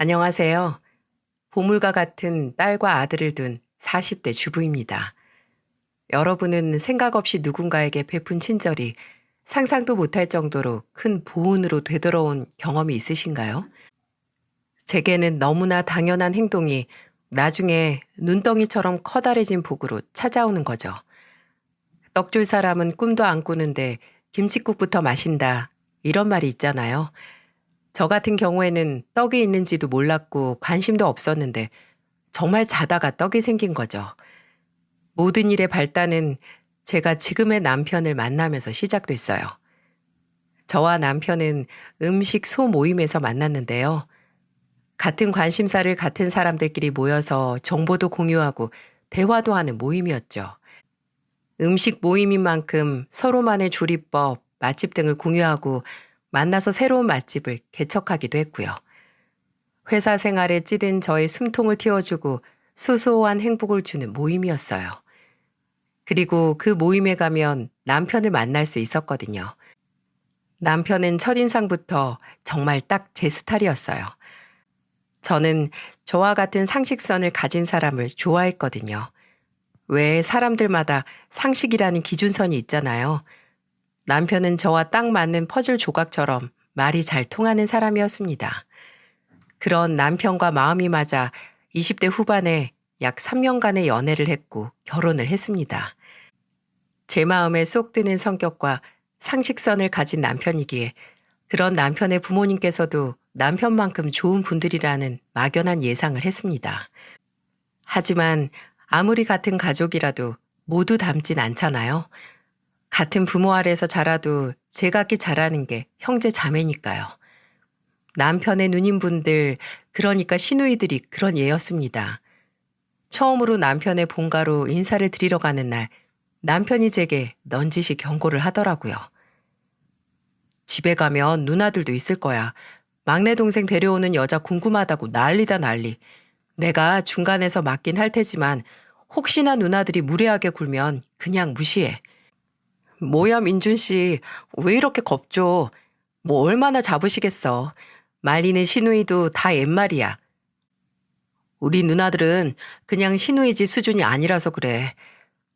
안녕하세요. 보물과 같은 딸과 아들을 둔 40대 주부입니다. 여러분은 생각 없이 누군가에게 베푼 친절이 상상도 못할 정도로 큰 보은으로 되돌아온 경험이 있으신가요? 제게는 너무나 당연한 행동이 나중에 눈덩이처럼 커다래진 복으로 찾아오는 거죠. 떡 줄 사람은 꿈도 안 꾸는데 김칫국부터 마신다. 이런 말이 있잖아요. 저 같은 경우에는 떡이 있는지도 몰랐고 관심도 없었는데 정말 자다가 떡이 생긴 거죠. 모든 일의 발단은 제가 지금의 남편을 만나면서 시작됐어요. 저와 남편은 음식 소모임에서 만났는데요. 같은 관심사를 같은 사람들끼리 모여서 정보도 공유하고 대화도 하는 모임이었죠. 음식 모임인 만큼 서로만의 조리법, 맛집 등을 공유하고 만나서 새로운 맛집을 개척하기도 했고요. 회사 생활에 찌든 저의 숨통을 틔워주고 소소한 행복을 주는 모임이었어요. 그리고 그 모임에 가면 남편을 만날 수 있었거든요. 남편은 첫인상부터 정말 딱 제 스타일이었어요. 저는 저와 같은 상식선을 가진 사람을 좋아했거든요. 왜 사람들마다 상식이라는 기준선이 있잖아요. 남편은 저와 딱 맞는 퍼즐 조각처럼 말이 잘 통하는 사람이었습니다. 그런 남편과 마음이 맞아 20대 후반에 약 3년간의 연애를 했고 결혼을 했습니다. 제 마음에 쏙 드는 성격과 상식선을 가진 남편이기에 그런 남편의 부모님께서도 남편만큼 좋은 분들이라는 막연한 예상을 했습니다. 하지만 아무리 같은 가족이라도 모두 닮진 않잖아요. 같은 부모 아래서 자라도 제각기 자라는 게 형제 자매니까요. 남편의 누님분들, 그러니까 시누이들이 그런 예였습니다. 처음으로 남편의 본가로 인사를 드리러 가는 날, 남편이 제게 넌지시 경고를 하더라고요. 집에 가면 누나들도 있을 거야. 막내 동생 데려오는 여자 궁금하다고 난리다 난리. 내가 중간에서 맡긴 할 테지만 혹시나 누나들이 무례하게 굴면 그냥 무시해. 뭐야 민준 씨, 왜 이렇게 겁줘? 뭐 얼마나 잡으시겠어. 말리는 시누이도 다 옛말이야. 우리 누나들은 그냥 시누이지 수준이 아니라서 그래.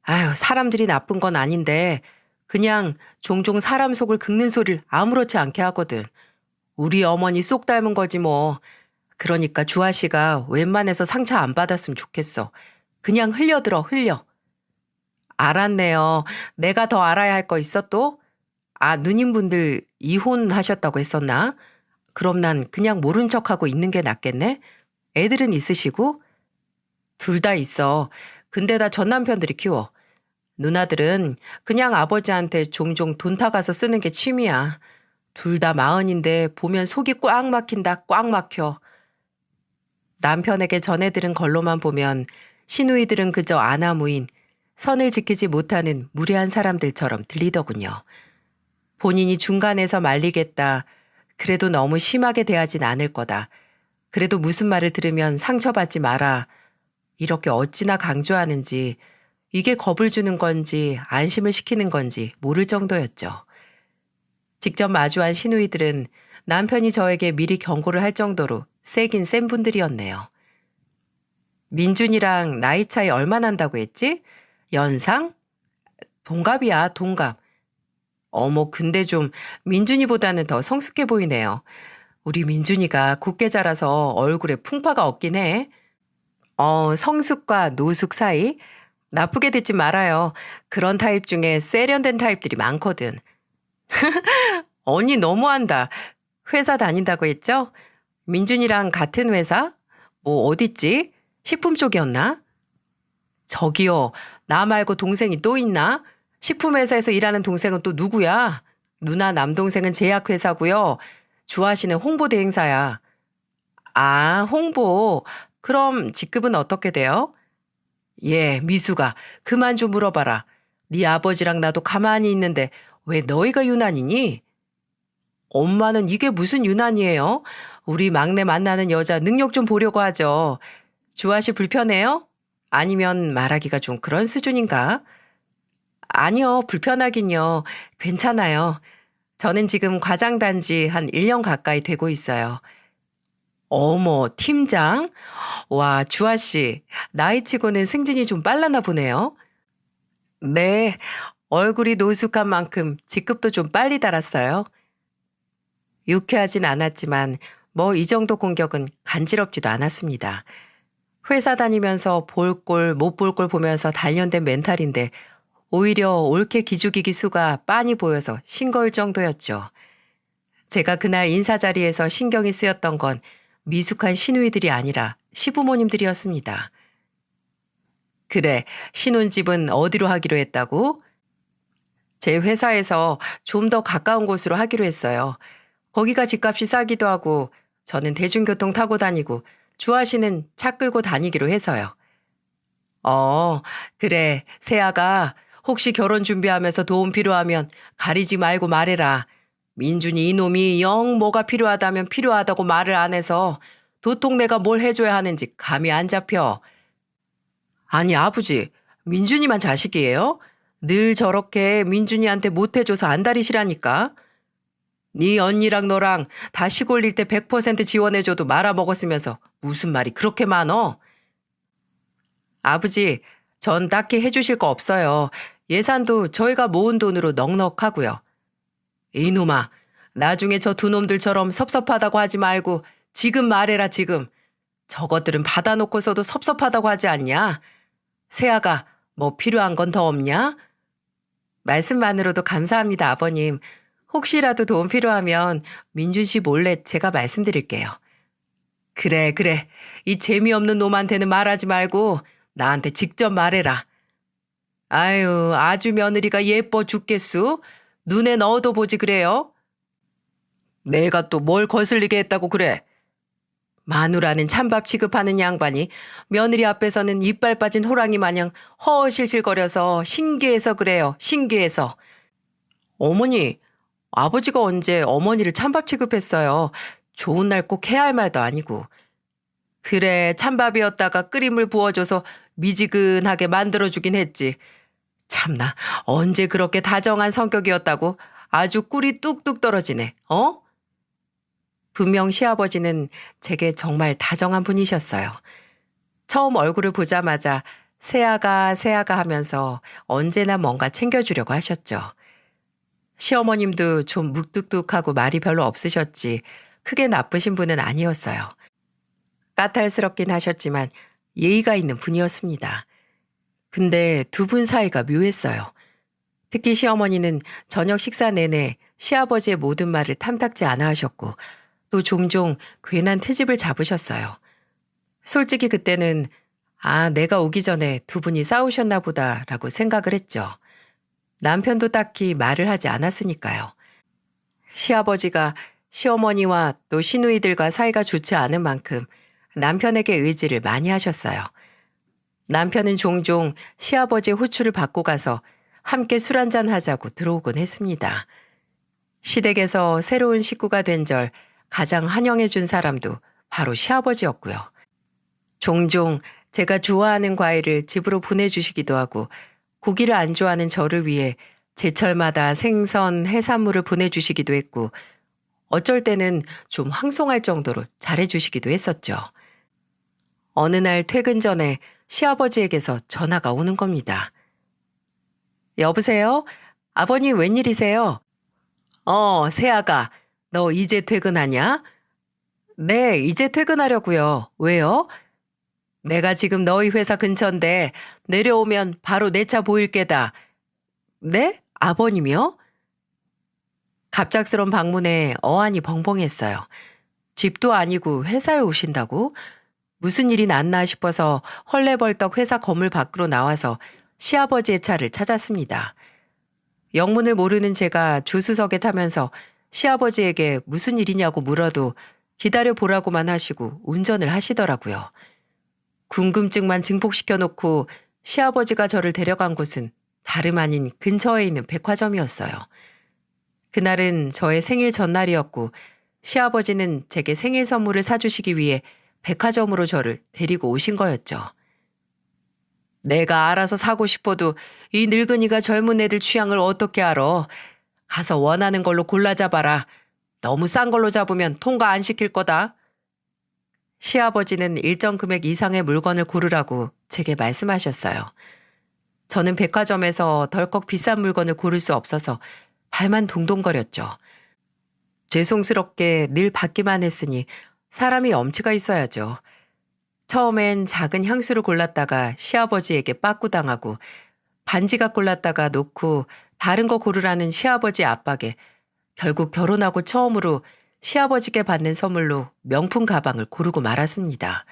아유, 사람들이 나쁜 건 아닌데 그냥 종종 사람 속을 긁는 소리를 아무렇지 않게 하거든. 우리 어머니 쏙 닮은 거지 뭐. 그러니까 주아 씨가 웬만해서 상처 안 받았으면 좋겠어. 그냥 흘려들어 흘려. 알았네요. 내가 더 알아야 할 거 있어 또? 아, 누님분들 이혼하셨다고 했었나? 그럼 난 그냥 모른 척하고 있는 게 낫겠네? 애들은 있으시고? 둘 다 있어. 근데 다 전 남편들이 키워. 누나들은 그냥 아버지한테 종종 돈 타가서 쓰는 게 취미야. 둘 다 마흔인데 보면 속이 꽉 막힌다, 꽉 막혀. 남편에게 전해들은 걸로만 보면 시누이들은 그저 아나무인, 선을 지키지 못하는 무례한 사람들처럼 들리더군요. 본인이 중간에서 말리겠다. 그래도 너무 심하게 대하진 않을 거다. 그래도 무슨 말을 들으면 상처받지 마라. 이렇게 어찌나 강조하는지 이게 겁을 주는 건지 안심을 시키는 건지 모를 정도였죠. 직접 마주한 시누이들은 남편이 저에게 미리 경고를 할 정도로 세긴 센 분들이었네요. 민준이랑 나이 차이 얼마 난다고 했지? 연상? 동갑이야, 동갑. 어머, 근데 좀 민준이보다는 더 성숙해 보이네요. 우리 민준이가 곱게 자라서 얼굴에 풍파가 없긴 해. 성숙과 노숙 사이? 나쁘게 듣지 말아요. 그런 타입 중에 세련된 타입들이 많거든. 언니 너무한다. 회사 다닌다고 했죠? 민준이랑 같은 회사? 뭐 어딨지? 식품 쪽이었나? 저기요, 나 말고 동생이 또 있나? 식품회사에서 일하는 동생은 또 누구야? 누나 남동생은 제약회사고요. 주아 씨는 홍보대행사야. 아, 홍보. 그럼 직급은 어떻게 돼요? 예, 미수가. 그만 좀 물어봐라. 네 아버지랑 나도 가만히 있는데 왜 너희가 유난이니? 엄마는 이게 무슨 유난이에요? 우리 막내 만나는 여자 능력 좀 보려고 하죠. 주아 씨 불편해요? 아니면 말하기가 좀 그런 수준인가? 아니요, 불편하긴요. 괜찮아요. 저는 지금 과장 단지 한 1년 가까이 되고 있어요. 어머, 팀장? 와, 주아 씨. 나이치고는 승진이 좀 빨랐나 보네요. 네, 얼굴이 노숙한 만큼 직급도 좀 빨리 달았어요. 유쾌하진 않았지만 뭐 이 정도 공격은 간지럽지도 않았습니다. 회사 다니면서 볼 꼴, 못 볼 꼴 보면서 단련된 멘탈인데 오히려 옳게 기죽이기 수가 빤히 보여서 싱거울 정도였죠. 제가 그날 인사 자리에서 신경이 쓰였던 건 미숙한 시누이들이 아니라 시부모님들이었습니다. 그래, 신혼집은 어디로 하기로 했다고? 제 회사에서 좀 더 가까운 곳으로 하기로 했어요. 거기가 집값이 싸기도 하고 저는 대중교통 타고 다니고 주아 씨는 차 끌고 다니기로 해서요. 어, 그래. 세아가 혹시 결혼 준비하면서 도움 필요하면 가리지 말고 말해라. 민준이 이놈이 영 뭐가 필요하다면 필요하다고 말을 안 해서 도통 내가 뭘 해줘야 하는지 감이 안 잡혀. 아니, 아버지. 민준이만 자식이에요? 늘 저렇게 민준이한테 못해줘서 안달이시라니까. 네 언니랑 너랑 다 시골일 때 100% 지원해줘도 말아먹었으면서 무슨 말이 그렇게 많어? 아버지, 전 딱히 해주실 거 없어요. 예산도 저희가 모은 돈으로 넉넉하고요. 이놈아, 나중에 저 두 놈들처럼 섭섭하다고 하지 말고 지금 말해라 지금. 저것들은 받아놓고서도 섭섭하다고 하지 않냐? 세아가 뭐 필요한 건 더 없냐? 말씀만으로도 감사합니다, 아버님. 혹시라도 도움 필요하면 민준 씨 몰래 제가 말씀드릴게요. 그래, 그래. 이 재미없는 놈한테는 말하지 말고 나한테 직접 말해라. 아유, 아주 며느리가 예뻐 죽겠수? 눈에 넣어도 보지 그래요? 내가 또 뭘 거슬리게 했다고 그래? 마누라는 찬밥 취급하는 양반이 며느리 앞에서는 이빨 빠진 호랑이 마냥 허허실실거려서 신기해서 그래요. 신기해서. 어머니, 아버지가 언제 어머니를 찬밥 취급했어요. 좋은 날 꼭 해야 할 말도 아니고. 그래, 찬밥이었다가 끓임을 부어줘서 미지근하게 만들어주긴 했지. 참나, 언제 그렇게 다정한 성격이었다고 아주 꿀이 뚝뚝 떨어지네, 어? 분명 시아버지는 제게 정말 다정한 분이셨어요. 처음 얼굴을 보자마자 새아가, 새아가 하면서 언제나 뭔가 챙겨주려고 하셨죠. 시어머님도 좀 묵뚝뚝하고 말이 별로 없으셨지 크게 나쁘신 분은 아니었어요. 까탈스럽긴 하셨지만 예의가 있는 분이었습니다. 근데 두 분 사이가 묘했어요. 특히 시어머니는 저녁 식사 내내 시아버지의 모든 말을 탐탁지 않아 하셨고 또 종종 괜한 트집을 잡으셨어요. 솔직히 그때는 아, 내가 오기 전에 두 분이 싸우셨나 보다라고 생각을 했죠. 남편도 딱히 말을 하지 않았으니까요. 시아버지가 시어머니와 또 시누이들과 사이가 좋지 않은 만큼 남편에게 의지를 많이 하셨어요. 남편은 종종 시아버지의 호출을 받고 가서 함께 술 한잔 하자고 들어오곤 했습니다. 시댁에서 새로운 식구가 된 절 가장 환영해 준 사람도 바로 시아버지였고요. 종종 제가 좋아하는 과일을 집으로 보내주시기도 하고 고기를 안 좋아하는 저를 위해 제철마다 생선, 해산물을 보내주시기도 했고 어쩔 때는 좀 황송할 정도로 잘해주시기도 했었죠. 어느 날 퇴근 전에 시아버지에게서 전화가 오는 겁니다. 여보세요? 아버님 웬일이세요? 세아가, 너 이제 퇴근하냐? 네, 이제 퇴근하려고요. 왜요? 내가 지금 너희 회사 근처인데 내려오면 바로 내 차 보일 게다. 네? 아버님이요? 갑작스런 방문에 어안이 벙벙했어요. 집도 아니고 회사에 오신다고? 무슨 일이 났나 싶어서 헐레벌떡 회사 건물 밖으로 나와서 시아버지의 차를 찾았습니다. 영문을 모르는 제가 조수석에 타면서 시아버지에게 무슨 일이냐고 물어도 기다려 보라고만 하시고 운전을 하시더라고요. 궁금증만 증폭시켜 놓고 시아버지가 저를 데려간 곳은 다름 아닌 근처에 있는 백화점이었어요. 그날은 저의 생일 전날이었고 시아버지는 제게 생일 선물을 사주시기 위해 백화점으로 저를 데리고 오신 거였죠. 내가 알아서 사고 싶어도 이 늙은이가 젊은 애들 취향을 어떻게 알아. 가서 원하는 걸로 골라 잡아라. 너무 싼 걸로 잡으면 통과 안 시킬 거다. 시아버지는 일정 금액 이상의 물건을 고르라고 제게 말씀하셨어요. 저는 백화점에서 덜컥 비싼 물건을 고를 수 없어서 발만 동동거렸죠. 죄송스럽게 늘 받기만 했으니 사람이 엄치가 있어야죠. 처음엔 작은 향수를 골랐다가 시아버지에게 빠꾸당하고 반지가 골랐다가 놓고 다른 거 고르라는 시아버지 압박에 결국 결혼하고 처음으로 시아버지께 받는 선물로 명품 가방을 고르고 말았습니다.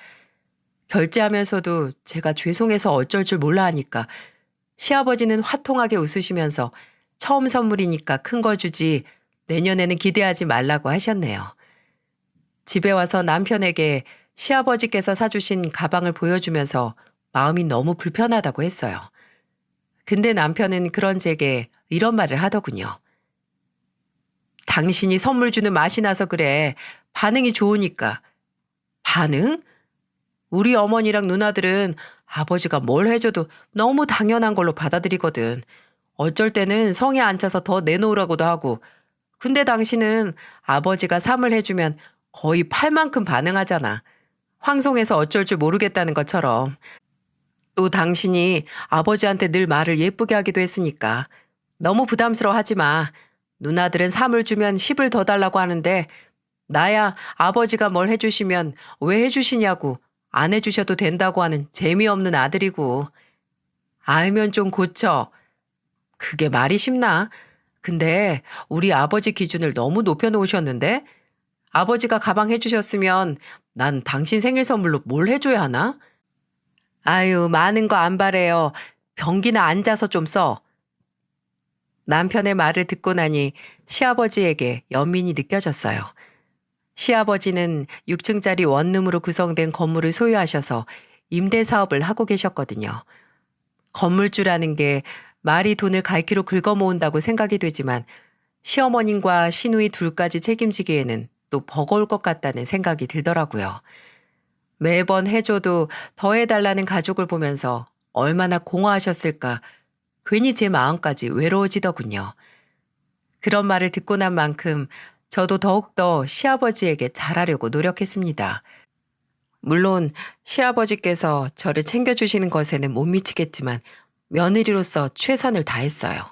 결제하면서도 제가 죄송해서 어쩔 줄 몰라 하니까 시아버지는 화통하게 웃으시면서 처음 선물이니까 큰 거 주지 내년에는 기대하지 말라고 하셨네요. 집에 와서 남편에게 시아버지께서 사주신 가방을 보여주면서 마음이 너무 불편하다고 했어요. 근데 남편은 그런 제게 이런 말을 하더군요. 당신이 선물 주는 맛이 나서 그래. 반응이 좋으니까. 반응? 우리 어머니랑 누나들은 아버지가 뭘 해줘도 너무 당연한 걸로 받아들이거든. 어쩔 때는 성에 안 차서 더 내놓으라고도 하고. 근데 당신은 아버지가 삼을 해주면 거의 팔 만큼 반응하잖아. 황송해서 어쩔 줄 모르겠다는 것처럼. 또 당신이 아버지한테 늘 말을 예쁘게 하기도 했으니까. 너무 부담스러워하지 마. 누나들은 3을 주면 10을 더 달라고 하는데 나야 아버지가 뭘 해주시면 왜 해주시냐고 안 해주셔도 된다고 하는 재미없는 아들이고. 알면 좀 고쳐. 그게 말이 쉽나? 근데 우리 아버지 기준을 너무 높여놓으셨는데 아버지가 가방 해주셨으면 난 당신 생일 선물로 뭘 해줘야 하나? 아유, 많은 거 안 바래요. 변기나 앉아서 좀 써. 남편의 말을 듣고 나니 시아버지에게 연민이 느껴졌어요. 시아버지는 6층짜리 원룸으로 구성된 건물을 소유하셔서 임대 사업을 하고 계셨거든요. 건물주라는 게 말이 돈을 갈퀴로 긁어모은다고 생각이 되지만 시어머님과 시누이 둘까지 책임지기에는 또 버거울 것 같다는 생각이 들더라고요. 매번 해줘도 더 해달라는 가족을 보면서 얼마나 공허하셨을까 괜히 제 마음까지 외로워지더군요. 그런 말을 듣고 난 만큼 저도 더욱더 시아버지에게 잘하려고 노력했습니다. 물론 시아버지께서 저를 챙겨주시는 것에는 못 미치겠지만 며느리로서 최선을 다했어요.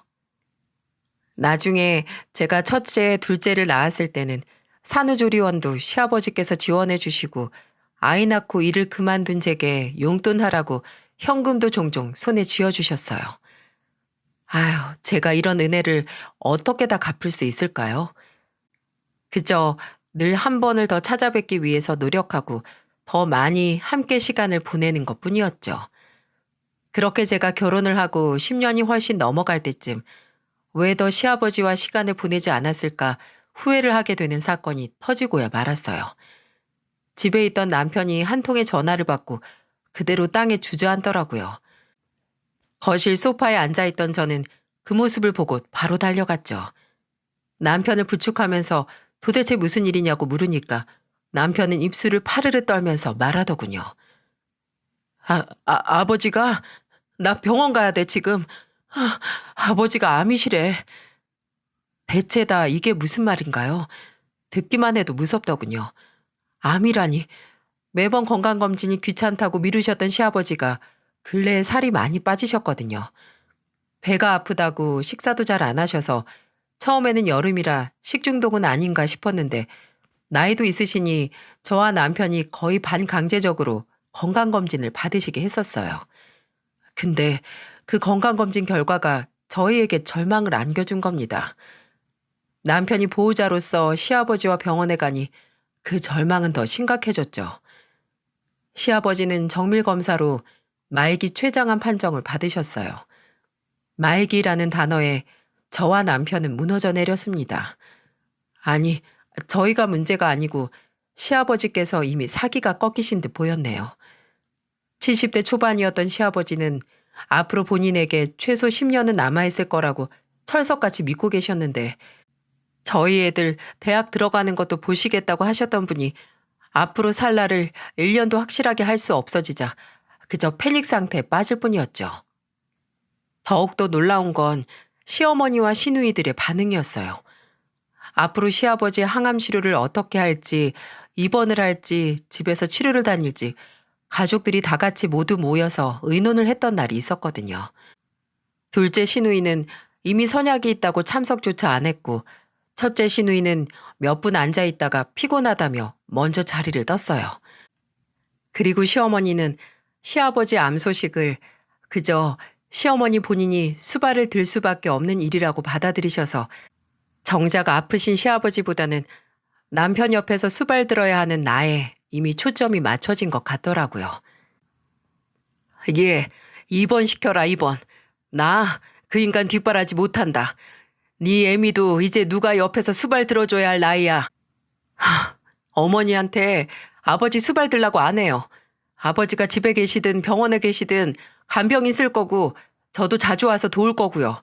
나중에 제가 첫째, 둘째를 낳았을 때는 산후조리원도 시아버지께서 지원해 주시고 아이 낳고 일을 그만둔 제게 용돈하라고 현금도 종종 손에 쥐어주셨어요. 아휴, 제가 이런 은혜를 어떻게 다 갚을 수 있을까요? 그저 늘 한 번을 더 찾아뵙기 위해서 노력하고 더 많이 함께 시간을 보내는 것 뿐이었죠. 그렇게 제가 결혼을 하고 10년이 훨씬 넘어갈 때쯤 왜 더 시아버지와 시간을 보내지 않았을까 후회를 하게 되는 사건이 터지고야 말았어요. 집에 있던 남편이 한 통의 전화를 받고 그대로 땅에 주저앉더라고요. 거실 소파에 앉아있던 저는 그 모습을 보고 바로 달려갔죠. 남편을 부축하면서 도대체 무슨 일이냐고 물으니까 남편은 입술을 파르르 떨면서 말하더군요. 아버지가 나 병원 가야 돼 지금. 아버지가 암이시래. 대체 다 이게 무슨 말인가요? 듣기만 해도 무섭더군요. 암이라니. 매번 건강검진이 귀찮다고 미루셨던 시아버지가 근래에 살이 많이 빠지셨거든요. 배가 아프다고 식사도 잘 안 하셔서 처음에는 여름이라 식중독은 아닌가 싶었는데 나이도 있으시니 저와 남편이 거의 반강제적으로 건강검진을 받으시게 했었어요. 근데 그 건강검진 결과가 저희에게 절망을 안겨준 겁니다. 남편이 보호자로서 시아버지와 병원에 가니 그 절망은 더 심각해졌죠. 시아버지는 정밀검사로 말기 췌장암 판정을 받으셨어요. 말기라는 단어에 저와 남편은 무너져 내렸습니다. 아니, 저희가 문제가 아니고 시아버지께서 이미 사기가 꺾이신 듯 보였네요. 70대 초반이었던 시아버지는 앞으로 본인에게 최소 10년은 남아있을 거라고 철석같이 믿고 계셨는데 저희 애들 대학 들어가는 것도 보시겠다고 하셨던 분이 앞으로 살 날을 1년도 확실하게 할 수 없어지자 그저 패닉 상태에 빠질 뿐이었죠. 더욱더 놀라운 건 시어머니와 시누이들의 반응이었어요. 앞으로 시아버지의 항암 치료를 어떻게 할지 입원을 할지 집에서 치료를 다닐지 가족들이 다 같이 모두 모여서 의논을 했던 날이 있었거든요. 둘째 시누이는 이미 선약이 있다고 참석조차 안 했고 첫째 시누이는 몇 분 앉아 있다가 피곤하다며 먼저 자리를 떴어요. 그리고 시어머니는 시아버지 암 소식을 그저 시어머니 본인이 수발을 들 수밖에 없는 일이라고 받아들이셔서 정작 아프신 시아버지보다는 남편 옆에서 수발 들어야 하는 나에 이미 초점이 맞춰진 것 같더라고요. 예, 입원시켜라 입원. 나 그 인간 뒷바라지 못한다. 네 애미도 이제 누가 옆에서 수발 들어줘야 할 나이야. 어머니한테 아버지 수발 들라고 안 해요. 아버지가 집에 계시든 병원에 계시든 간병 있을 거고 저도 자주 와서 도울 거고요.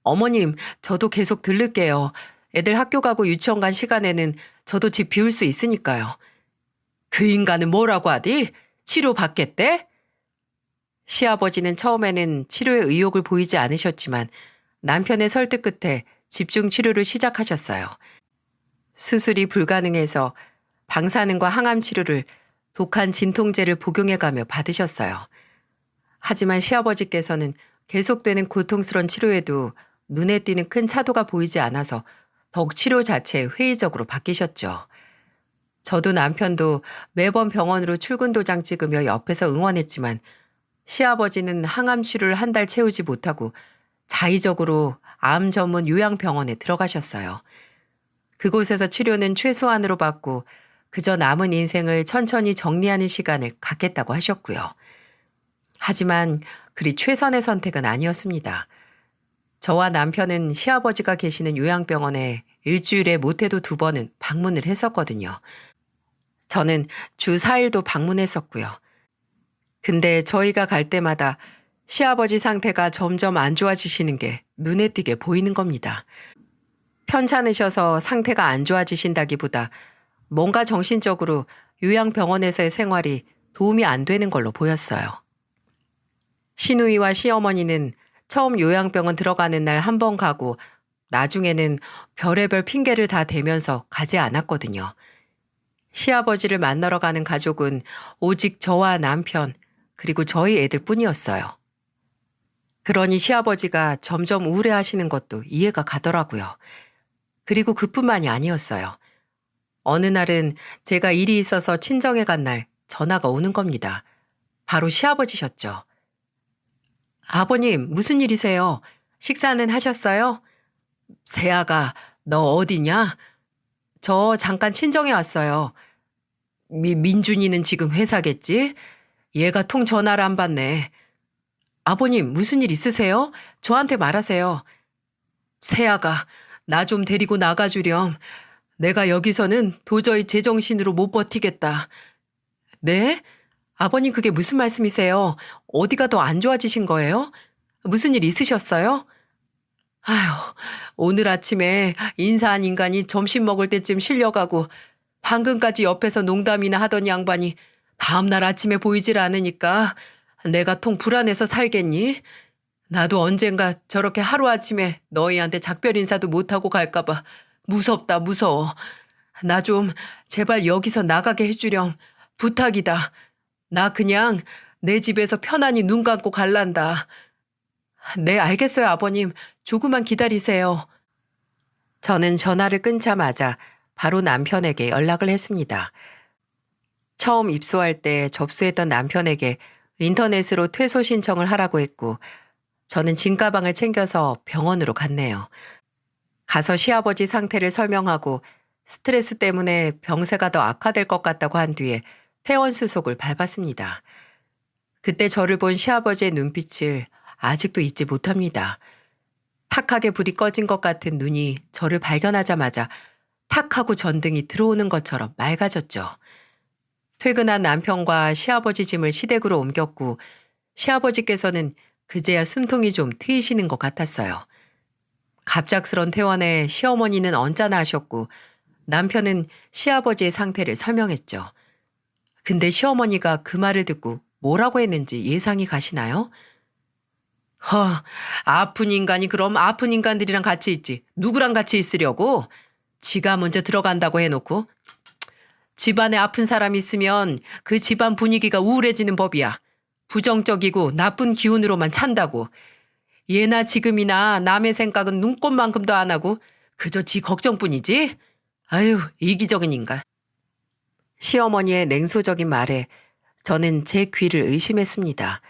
어머님, 저도 계속 들를게요. 애들 학교 가고 유치원 간 시간에는 저도 집 비울 수 있으니까요. 그 인간은 뭐라고 하디? 치료 받겠대? 시아버지는 처음에는 치료에 의욕을 보이지 않으셨지만 남편의 설득 끝에 집중 치료를 시작하셨어요. 수술이 불가능해서 방사능과 항암 치료를 독한 진통제를 복용해가며 받으셨어요. 하지만 시아버지께서는 계속되는 고통스러운 치료에도 눈에 띄는 큰 차도가 보이지 않아서 더욱 치료 자체에 회의적으로 바뀌셨죠. 저도 남편도 매번 병원으로 출근 도장 찍으며 옆에서 응원했지만 시아버지는 항암 치료를 한 달 채우지 못하고 자의적으로 암 전문 요양병원에 들어가셨어요. 그곳에서 치료는 최소한으로 받고 그저 남은 인생을 천천히 정리하는 시간을 갖겠다고 하셨고요. 하지만 그리 최선의 선택은 아니었습니다. 저와 남편은 시아버지가 계시는 요양병원에 일주일에 못해도 2번은 방문을 했었거든요. 저는 주 4일도 방문했었고요. 근데 저희가 갈 때마다 시아버지 상태가 점점 안 좋아지시는 게 눈에 띄게 보이는 겁니다. 편찮으셔서 상태가 안 좋아지신다기보다 뭔가 정신적으로 요양병원에서의 생활이 도움이 안 되는 걸로 보였어요. 시누이와 시어머니는 처음 요양병원 들어가는 날 1번 가고 나중에는 별의별 핑계를 다 대면서 가지 않았거든요. 시아버지를 만나러 가는 가족은 오직 저와 남편 그리고 저희 애들 뿐이었어요. 그러니 시아버지가 점점 우울해하시는 것도 이해가 가더라고요. 그리고 그뿐만이 아니었어요. 어느 날은 제가 일이 있어서 친정에 간 날 전화가 오는 겁니다. 바로 시아버지셨죠. 아버님, 무슨 일이세요? 식사는 하셨어요? 세아가, 너 어디냐? 저 잠깐 친정에 왔어요. 민준이는 지금 회사겠지? 얘가 통 전화를 안 받네. 아버님, 무슨 일 있으세요? 저한테 말하세요. 세아가, 나 좀 데리고 나가주렴. 내가 여기서는 도저히 제정신으로 못 버티겠다. 네? 아버님 그게 무슨 말씀이세요? 어디가 더 안 좋아지신 거예요? 무슨 일 있으셨어요? 아휴, 오늘 아침에 인사한 인간이 점심 먹을 때쯤 실려가고 방금까지 옆에서 농담이나 하던 양반이 다음날 아침에 보이질 않으니까 내가 통 불안해서 살겠니? 나도 언젠가 저렇게 하루아침에 너희한테 작별 인사도 못하고 갈까봐 무섭다 무서워. 나 좀 제발 여기서 나가게 해주렴. 부탁이다. 나 그냥 내 집에서 편안히 눈 감고 갈란다. 네, 알겠어요, 아버님. 조금만 기다리세요. 저는 전화를 끊자마자 바로 남편에게 연락을 했습니다. 처음 입소할 때 접수했던 남편에게 인터넷으로 퇴소 신청을 하라고 했고 저는 짐가방을 챙겨서 병원으로 갔네요. 가서 시아버지 상태를 설명하고 스트레스 때문에 병세가 더 악화될 것 같다고 한 뒤에 퇴원 수속을 밟았습니다. 그때 저를 본 시아버지의 눈빛을 아직도 잊지 못합니다. 탁하게 불이 꺼진 것 같은 눈이 저를 발견하자마자 탁 하고 전등이 들어오는 것처럼 맑아졌죠. 퇴근한 남편과 시아버지 짐을 시댁으로 옮겼고 시아버지께서는 그제야 숨통이 좀 트이시는 것 같았어요. 갑작스런 퇴원에 시어머니는 언짢아 하셨고 남편은 시아버지의 상태를 설명했죠. 근데 시어머니가 그 말을 듣고 뭐라고 했는지 예상이 가시나요? 아픈 인간이 그럼 아픈 인간들이랑 같이 있지. 누구랑 같이 있으려고? 지가 먼저 들어간다고 해놓고. 집안에 아픈 사람 있으면 그 집안 분위기가 우울해지는 법이야. 부정적이고 나쁜 기운으로만 찬다고. 예나 지금이나 남의 생각은 눈꼽만큼도 안 하고 그저 지 걱정뿐이지? 아유, 이기적인 인간. 시어머니의 냉소적인 말에 저는 제 귀를 의심했습니다.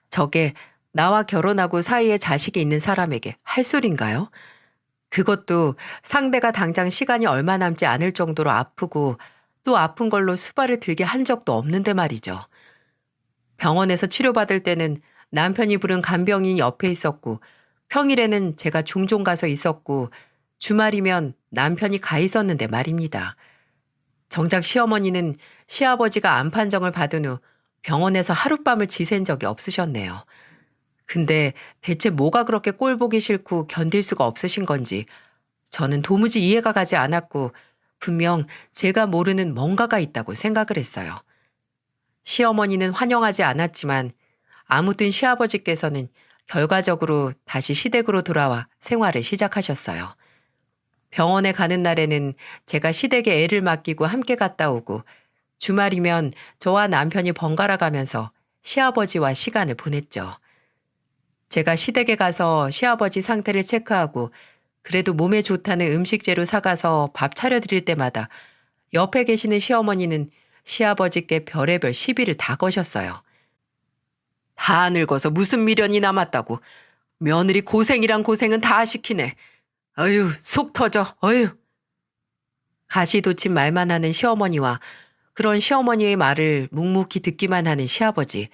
저게 나와 결혼하고 사이에 자식이 있는 사람에게 할 소린가요? 그것도 상대가 당장 시간이 얼마 남지 않을 정도로 아프고 또 아픈 걸로 수발을 들게 한 적도 없는데 말이죠. 병원에서 치료받을 때는 남편이 부른 간병인이 옆에 있었고 평일에는 제가 종종 가서 있었고 주말이면 남편이 가 있었는데 말입니다. 정작 시어머니는 시아버지가 암 판정을 받은 후 병원에서 하룻밤을 지샌 적이 없으셨네요. 근데 대체 뭐가 그렇게 꼴 보기 싫고 견딜 수가 없으신 건지 저는 도무지 이해가 가지 않았고 분명 제가 모르는 뭔가가 있다고 생각을 했어요. 시어머니는 환영하지 않았지만 아무튼 시아버지께서는 결과적으로 다시 시댁으로 돌아와 생활을 시작하셨어요. 병원에 가는 날에는 제가 시댁에 애를 맡기고 함께 갔다 오고 주말이면 저와 남편이 번갈아 가면서 시아버지와 시간을 보냈죠. 제가 시댁에 가서 시아버지 상태를 체크하고 그래도 몸에 좋다는 음식재료 사가서 밥 차려드릴 때마다 옆에 계시는 시어머니는 시아버지께 별의별 시비를 다 거셨어요. 다 늙어서 무슨 미련이 남았다고. 며느리 고생이란 고생은 다 시키네. 어휴, 속 터져, 어휴. 가시돋친 말만 하는 시어머니와 그런 시어머니의 말을 묵묵히 듣기만 하는 시아버지.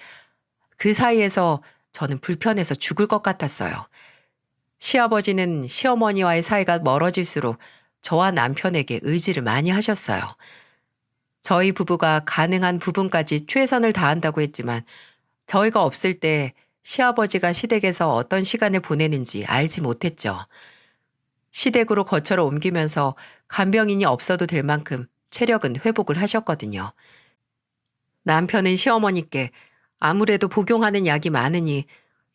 그 사이에서 저는 불편해서 죽을 것 같았어요. 시아버지는 시어머니와의 사이가 멀어질수록 저와 남편에게 의지를 많이 하셨어요. 저희 부부가 가능한 부분까지 최선을 다한다고 했지만 저희가 없을 때 시아버지가 시댁에서 어떤 시간을 보내는지 알지 못했죠. 시댁으로 거처를 옮기면서 간병인이 없어도 될 만큼 체력은 회복을 하셨거든요. 남편은 시어머니께 아무래도 복용하는 약이 많으니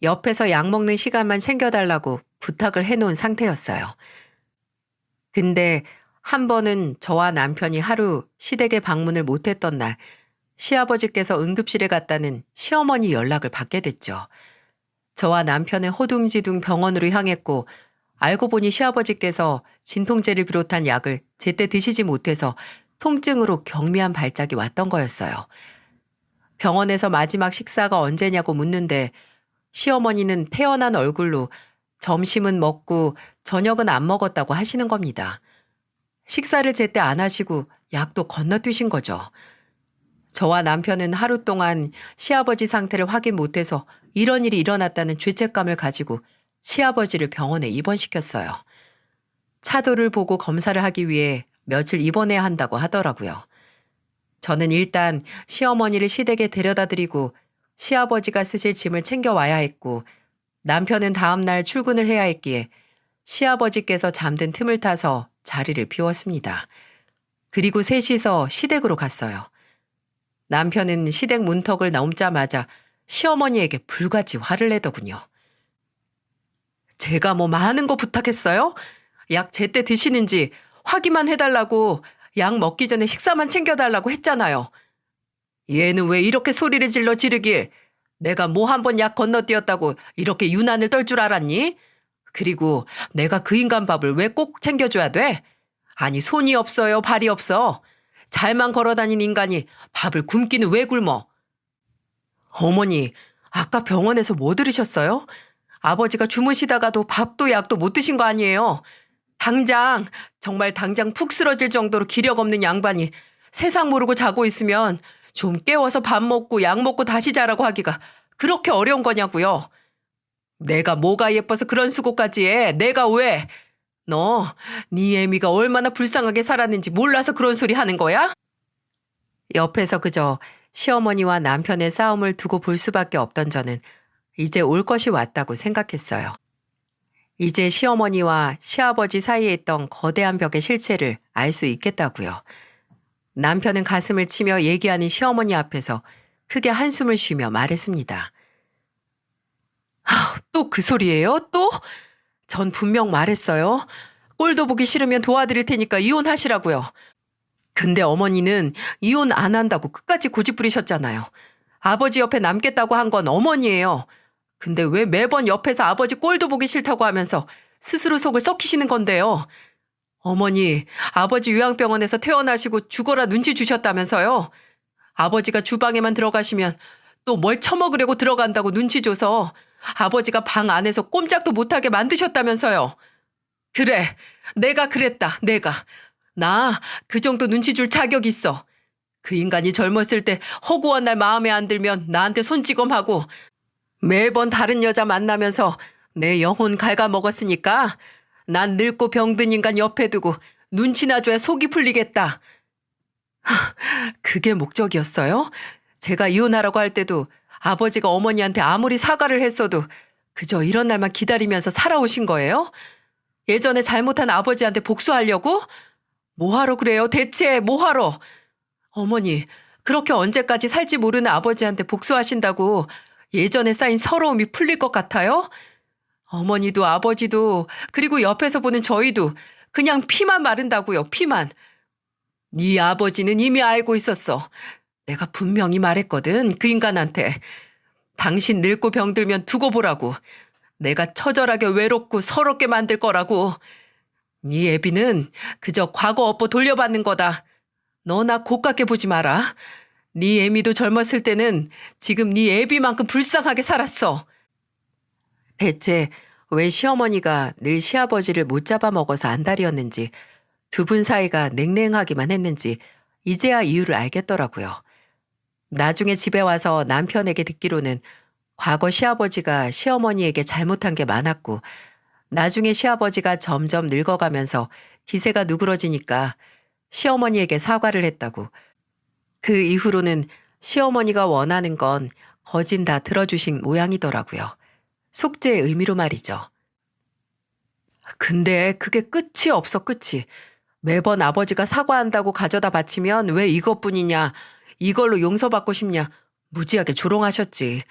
옆에서 약 먹는 시간만 챙겨달라고 부탁을 해놓은 상태였어요. 근데 한 번은 저와 남편이 하루 시댁에 방문을 못했던 날 시아버지께서 응급실에 갔다는 시어머니 연락을 받게 됐죠. 저와 남편은 허둥지둥 병원으로 향했고 알고 보니 시아버지께서 진통제를 비롯한 약을 제때 드시지 못해서 통증으로 경미한 발작이 왔던 거였어요. 병원에서 마지막 식사가 언제냐고 묻는데 시어머니는 태어난 얼굴로 점심은 먹고 저녁은 안 먹었다고 하시는 겁니다. 식사를 제때 안 하시고 약도 건너뛰신 거죠. 저와 남편은 하루 동안 시아버지 상태를 확인 못해서 이런 일이 일어났다는 죄책감을 가지고 시아버지를 병원에 입원시켰어요. 차도를 보고 검사를 하기 위해 며칠 입원해야 한다고 하더라고요. 저는 일단 시어머니를 시댁에 데려다 드리고 시아버지가 쓰실 짐을 챙겨와야 했고 남편은 다음날 출근을 해야 했기에 시아버지께서 잠든 틈을 타서 자리를 비웠습니다. 그리고 셋이서 시댁으로 갔어요. 남편은 시댁 문턱을 넘자마자 시어머니에게 불같이 화를 내더군요. 제가 뭐 많은 거 부탁했어요? 약 제때 드시는지 확인만 해달라고 약 먹기 전에 식사만 챙겨달라고 했잖아요. 얘는 왜 이렇게 소리를 질러 지르길 내가 뭐 한 번 약 건너뛰었다고 이렇게 유난을 떨 줄 알았니? 그리고 내가 그 인간 밥을 왜 꼭 챙겨줘야 돼? 아니 손이 없어요 발이 없어. 잘만 걸어다닌 인간이 밥을 굶기는 왜 굶어? 어머니 아까 병원에서 뭐 들으셨어요? 아버지가 주무시다가도 밥도 약도 못 드신 거 아니에요. 정말 당장 푹 쓰러질 정도로 기력 없는 양반이 세상 모르고 자고 있으면 좀 깨워서 밥 먹고 약 먹고 다시 자라고 하기가 그렇게 어려운 거냐고요. 내가 뭐가 예뻐서 그런 수고까지 해. 내가 왜? 너, 네 애미가 얼마나 불쌍하게 살았는지 몰라서 그런 소리 하는 거야? 옆에서 그저 시어머니와 남편의 싸움을 두고 볼 수밖에 없던 저는 이제 올 것이 왔다고 생각했어요. 이제 시어머니와 시아버지 사이에 있던 거대한 벽의 실체를 알 수 있겠다고요. 남편은 가슴을 치며 얘기하는 시어머니 앞에서 크게 한숨을 쉬며 말했습니다. 또 그 소리예요? 또? 전 분명 말했어요. 꼴도 보기 싫으면 도와드릴 테니까 이혼하시라고요. 근데 어머니는 이혼 안 한다고 끝까지 고집 부리셨잖아요. 아버지 옆에 남겠다고 한 건 어머니예요. 근데 왜 매번 옆에서 아버지 꼴도 보기 싫다고 하면서 스스로 속을 썩히시는 건데요. 어머니, 아버지 요양병원에서 퇴원하시고 죽어라 눈치 주셨다면서요. 아버지가 주방에만 들어가시면 또 뭘 처먹으려고 들어간다고 눈치 줘서 아버지가 방 안에서 꼼짝도 못하게 만드셨다면서요. 그래, 내가 그랬다, 내가. 나 그 정도 눈치 줄 자격 있어. 그 인간이 젊었을 때 허구한 날 마음에 안 들면 나한테 손찌검하고 매번 다른 여자 만나면서 내 영혼 갉아먹었으니까 난 늙고 병든 인간 옆에 두고 눈치나 줘야 속이 풀리겠다. 그게 목적이었어요? 제가 이혼하라고 할 때도 아버지가 어머니한테 아무리 사과를 했어도 그저 이런 날만 기다리면서 살아오신 거예요? 예전에 잘못한 아버지한테 복수하려고? 뭐하러 그래요? 대체 뭐하러? 어머니, 그렇게 언제까지 살지 모르는 아버지한테 복수하신다고 예전에 쌓인 서러움이 풀릴 것 같아요? 어머니도 아버지도 그리고 옆에서 보는 저희도 그냥 피만 마른다고요, 피만. 네 아버지는 이미 알고 있었어. 내가 분명히 말했거든, 그 인간한테. 당신 늙고 병들면 두고 보라고. 내가 처절하게 외롭고 서럽게 만들 거라고. 네 애비는 그저 과거 업보 돌려받는 거다. 너나 고깝게 보지 마라. 네 애미도 젊었을 때는 지금 네 애비만큼 불쌍하게 살았어. 대체 왜 시어머니가 늘 시아버지를 못 잡아먹어서 안달이었는지 두 분 사이가 냉랭하기만 했는지 이제야 이유를 알겠더라고요. 나중에 집에 와서 남편에게 듣기로는 과거 시아버지가 시어머니에게 잘못한 게 많았고 나중에 시아버지가 점점 늙어가면서 기세가 누그러지니까 시어머니에게 사과를 했다고. 그 이후로는 시어머니가 원하는 건 거진 다 들어주신 모양이더라고요. 속죄의 의미로 말이죠. 근데 그게 끝이 없어, 끝이. 매번 아버지가 사과한다고 가져다 바치면 왜 이것뿐이냐, 이걸로 용서받고 싶냐, 무지하게 조롱하셨지.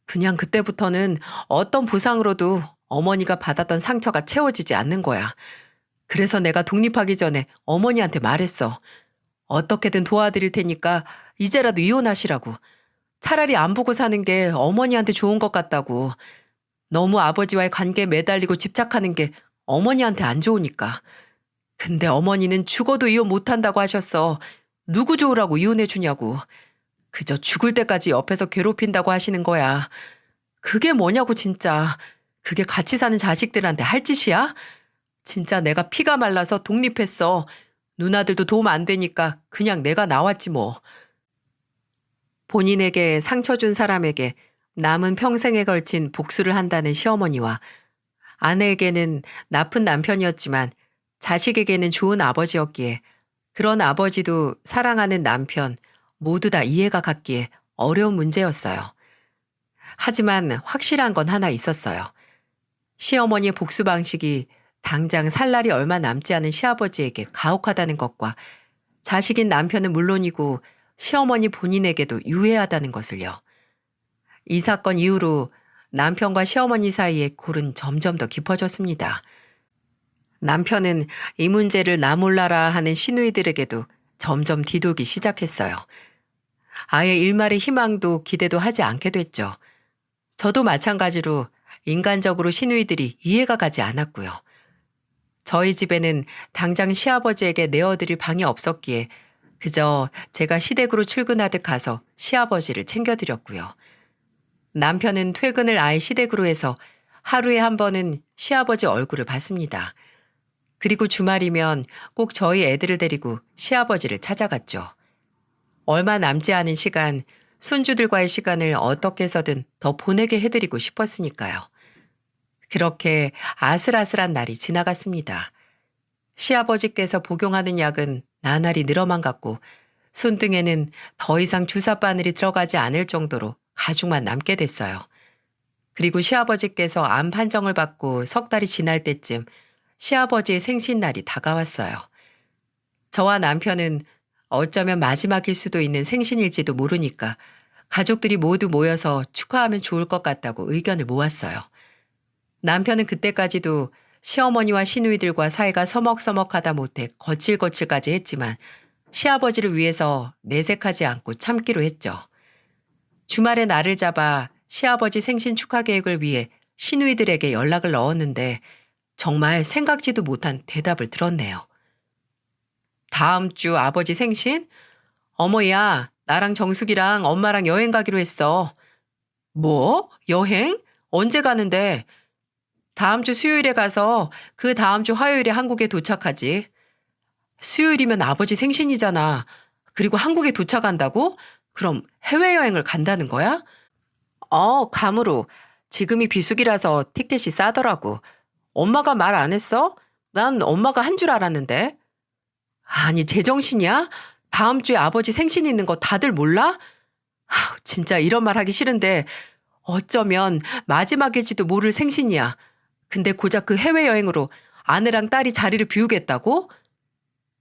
그냥 그때부터는 어떤 보상으로도 어머니가 받았던 상처가 채워지지 않는 거야. 그래서 내가 독립하기 전에 어머니한테 말했어. 어떻게든 도와드릴 테니까 이제라도 이혼하시라고. 차라리 안 보고 사는 게 어머니한테 좋은 것 같다고. 너무 아버지와의 관계에 매달리고 집착하는 게 어머니한테 안 좋으니까. 근데 어머니는 죽어도 이혼 못한다고 하셨어. 누구 좋으라고 이혼해 주냐고. 그저 죽을 때까지 옆에서 괴롭힌다고 하시는 거야. 그게 뭐냐고 진짜. 그게 같이 사는 자식들한테 할 짓이야? 진짜 내가 피가 말라서 독립했어. 누나들도 도움 안 되니까 그냥 내가 나왔지 뭐. 본인에게 상처 준 사람에게 남은 평생에 걸친 복수를 한다는 시어머니와 아내에게는 나쁜 남편이었지만 자식에게는 좋은 아버지였기에 그런 아버지도 사랑하는 남편 모두 다 이해가 갔기에 어려운 문제였어요. 하지만 확실한 건 하나 있었어요. 시어머니의 복수 방식이 당장 살 날이 얼마 남지 않은 시아버지에게 가혹하다는 것과 자식인 남편은 물론이고 시어머니 본인에게도 유해하다는 것을요. 이 사건 이후로 남편과 시어머니 사이의 골은 점점 더 깊어졌습니다. 남편은 이 문제를 나 몰라라 하는 시누이들에게도 점점 뒤돌기 시작했어요. 아예 일말의 희망도 기대도 하지 않게 됐죠. 저도 마찬가지로 인간적으로 시누이들이 이해가 가지 않았고요. 저희 집에는 당장 시아버지에게 내어드릴 방이 없었기에 그저 제가 시댁으로 출근하듯 가서 시아버지를 챙겨드렸고요. 남편은 퇴근을 아예 시댁으로 해서 하루에 한 번은 시아버지 얼굴을 봤습니다. 그리고 주말이면 꼭 저희 애들을 데리고 시아버지를 찾아갔죠. 얼마 남지 않은 시간, 손주들과의 시간을 어떻게 해서든 더 보내게 해드리고 싶었으니까요. 그렇게 아슬아슬한 날이 지나갔습니다. 시아버지께서 복용하는 약은 나날이 늘어만 갔고 손등에는 더 이상 주사 바늘이 들어가지 않을 정도로 가죽만 남게 됐어요. 그리고 시아버지께서 암 판정을 받고 석 달이 지날 때쯤 시아버지의 생신날이 다가왔어요. 저와 남편은 어쩌면 마지막일 수도 있는 생신일지도 모르니까 가족들이 모두 모여서 축하하면 좋을 것 같다고 의견을 모았어요. 남편은 그때까지도 시어머니와 시누이들과 사이가 서먹서먹하다 못해 거칠거칠까지 했지만 시아버지를 위해서 내색하지 않고 참기로 했죠. 주말에 날을 잡아 시아버지 생신 축하 계획을 위해 시누이들에게 연락을 넣었는데 정말 생각지도 못한 대답을 들었네요. 다음 주 아버지 생신? 어머야, 나랑 정숙이랑 엄마랑 여행 가기로 했어. 뭐? 여행? 언제 가는데? 다음 주 수요일에 가서 그 다음 주 화요일에 한국에 도착하지. 수요일이면 아버지 생신이잖아. 그리고 한국에 도착한다고? 그럼 해외여행을 간다는 거야? 감으로. 지금이 비수기라서 티켓이 싸더라고. 엄마가 말 안 했어? 난 엄마가 한 줄 알았는데. 아니, 제정신이야? 다음 주에 아버지 생신 있는 거 다들 몰라? 진짜 이런 말 하기 싫은데 어쩌면 마지막일지도 모를 생신이야. 근데 고작 그 해외여행으로 아내랑 딸이 자리를 비우겠다고?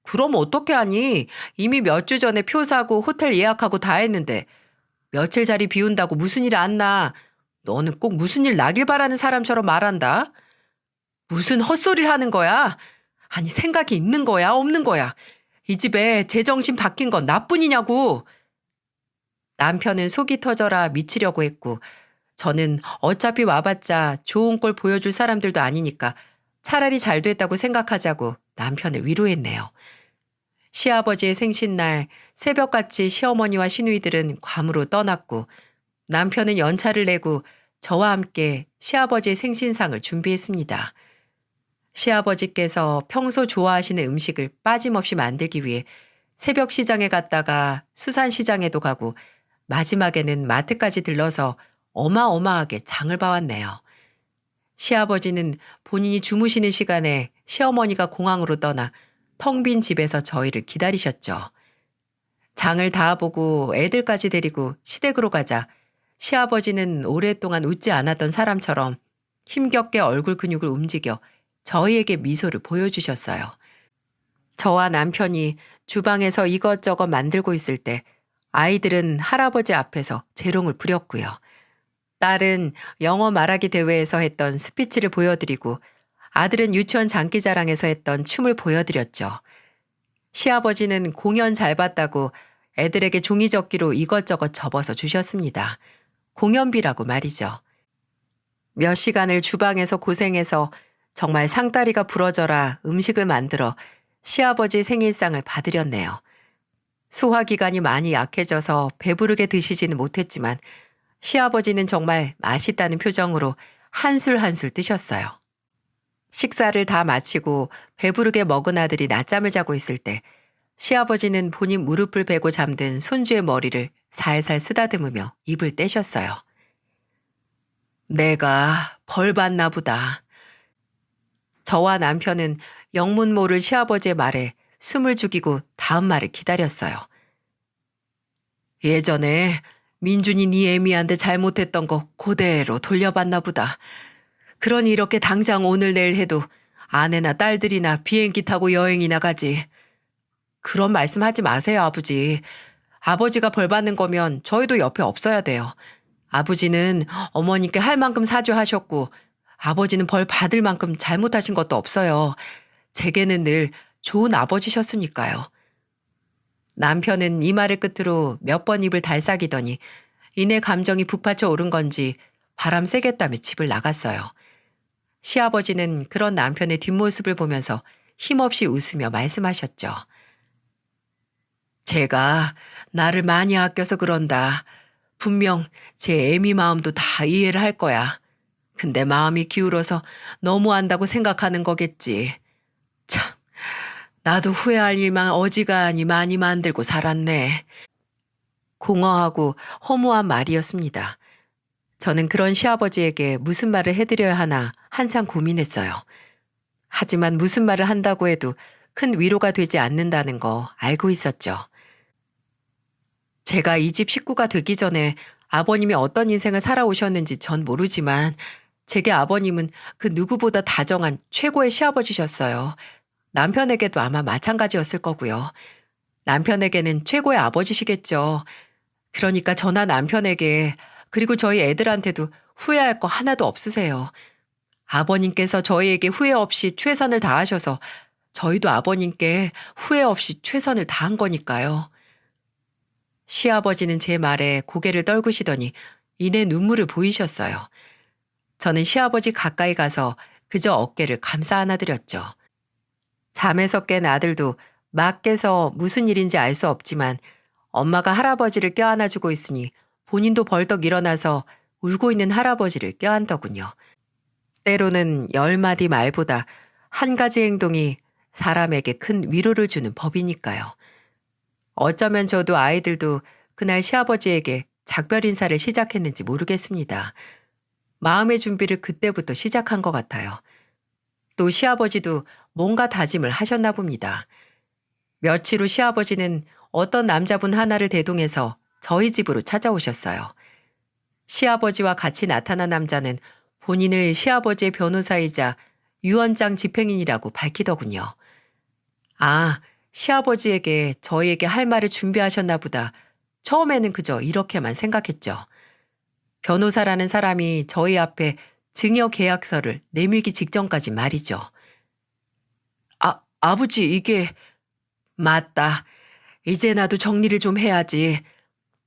그럼 어떻게 하니? 이미 몇 주 전에 표 사고 호텔 예약하고 다 했는데 며칠 자리 비운다고 무슨 일 안 나. 너는 꼭 무슨 일 나길 바라는 사람처럼 말한다. 무슨 헛소리를 하는 거야? 아니 생각이 있는 거야 없는 거야? 이 집에 제정신 바뀐 건 나뿐이냐고. 남편은 속이 터져라 미치려고 했고 저는 어차피 와봤자 좋은 꼴 보여줄 사람들도 아니니까 차라리 잘 됐다고 생각하자고 남편을 위로했네요. 시아버지의 생신날 새벽같이 시어머니와 시누이들은 괌으로 떠났고 남편은 연차를 내고 저와 함께 시아버지의 생신상을 준비했습니다. 시아버지께서 평소 좋아하시는 음식을 빠짐없이 만들기 위해 새벽 시장에 갔다가 수산시장에도 가고 마지막에는 마트까지 들러서 어마어마하게 장을 봐왔네요. 시아버지는 본인이 주무시는 시간에 시어머니가 공항으로 떠나 텅 빈 집에서 저희를 기다리셨죠. 장을 다 보고 애들까지 데리고 시댁으로 가자 시아버지는 오랫동안 웃지 않았던 사람처럼 힘겹게 얼굴 근육을 움직여 저희에게 미소를 보여주셨어요. 저와 남편이 주방에서 이것저것 만들고 있을 때 아이들은 할아버지 앞에서 재롱을 부렸고요. 딸은 영어 말하기 대회에서 했던 스피치를 보여드리고 아들은 유치원 장기자랑에서 했던 춤을 보여드렸죠. 시아버지는 공연 잘 봤다고 애들에게 종이접기로 이것저것 접어서 주셨습니다. 공연비라고 말이죠. 몇 시간을 주방에서 고생해서 정말 상다리가 부러져라 음식을 만들어 시아버지 생일상을 받으렸네요. 소화기관이 많이 약해져서 배부르게 드시지는 못했지만 시아버지는 정말 맛있다는 표정으로 한술 한술 뜨셨어요. 식사를 다 마치고 배부르게 먹은 아들이 낮잠을 자고 있을 때 시아버지는 본인 무릎을 베고 잠든 손주의 머리를 살살 쓰다듬으며 입을 떼셨어요. 내가 벌 받나 보다. 저와 남편은 영문 모를 시아버지의 말에 숨을 죽이고 다음 말을 기다렸어요. 예전에 민준이 네 애미한테 잘못했던 거 그대로 돌려받나 보다. 그러니 이렇게 당장 오늘 내일 해도 아내나 딸들이나 비행기 타고 여행이나 가지. 그런 말씀하지 마세요, 아버지. 아버지가 벌 받는 거면 저희도 옆에 없어야 돼요. 아버지는 어머니께 할 만큼 사죄하셨고 아버지는 벌 받을 만큼 잘못하신 것도 없어요. 제게는 늘 좋은 아버지셨으니까요. 남편은 이 말을 끝으로 몇 번 입을 달싹이더니 이내 감정이 북받쳐 오른 건지 바람 쐬겠다며 집을 나갔어요. 시아버지는 그런 남편의 뒷모습을 보면서 힘없이 웃으며 말씀하셨죠. 제가 나를 많이 아껴서 그런다. 분명 제 애미 마음도 다 이해를 할 거야. 근데 마음이 기울어서 너무한다고 생각하는 거겠지. 참, 나도 후회할 일만 어지간히 많이 만들고 살았네. 공허하고 허무한 말이었습니다. 저는 그런 시아버지에게 무슨 말을 해드려야 하나 한참 고민했어요. 하지만 무슨 말을 한다고 해도 큰 위로가 되지 않는다는 거 알고 있었죠. 제가 이 집 식구가 되기 전에 아버님이 어떤 인생을 살아오셨는지 전 모르지만 제게 아버님은 그 누구보다 다정한 최고의 시아버지셨어요. 남편에게도 아마 마찬가지였을 거고요. 남편에게는 최고의 아버지시겠죠. 그러니까 저나 남편에게 그리고 저희 애들한테도 후회할 거 하나도 없으세요. 아버님께서 저희에게 후회 없이 최선을 다하셔서 저희도 아버님께 후회 없이 최선을 다한 거니까요. 시아버지는 제 말에 고개를 떨구시더니 이내 눈물을 보이셨어요. 저는 시아버지 가까이 가서 그저 어깨를 감싸 안아드렸죠. 잠에서 깬 아들도 막 깨서 무슨 일인지 알 수 없지만 엄마가 할아버지를 껴안아주고 있으니 본인도 벌떡 일어나서 울고 있는 할아버지를 껴안더군요. 때로는 10마디 말보다 한 가지 행동이 사람에게 큰 위로를 주는 법이니까요. 어쩌면 저도 아이들도 그날 시아버지에게 작별 인사를 시작했는지 모르겠습니다. 마음의 준비를 그때부터 시작한 것 같아요. 또 시아버지도 뭔가 다짐을 하셨나 봅니다. 며칠 후 시아버지는 어떤 남자분 하나를 대동해서 저희 집으로 찾아오셨어요. 시아버지와 같이 나타난 남자는 본인을 시아버지의 변호사이자 유언장 집행인이라고 밝히더군요. 아, 시아버지에게 저희에게 할 말을 준비하셨나 보다. 처음에는 그저 이렇게만 생각했죠. 변호사라는 사람이 저희 앞에 증여 계약서를 내밀기 직전까지 말이죠. 아버지 이게... 맞다. 이제 나도 정리를 좀 해야지.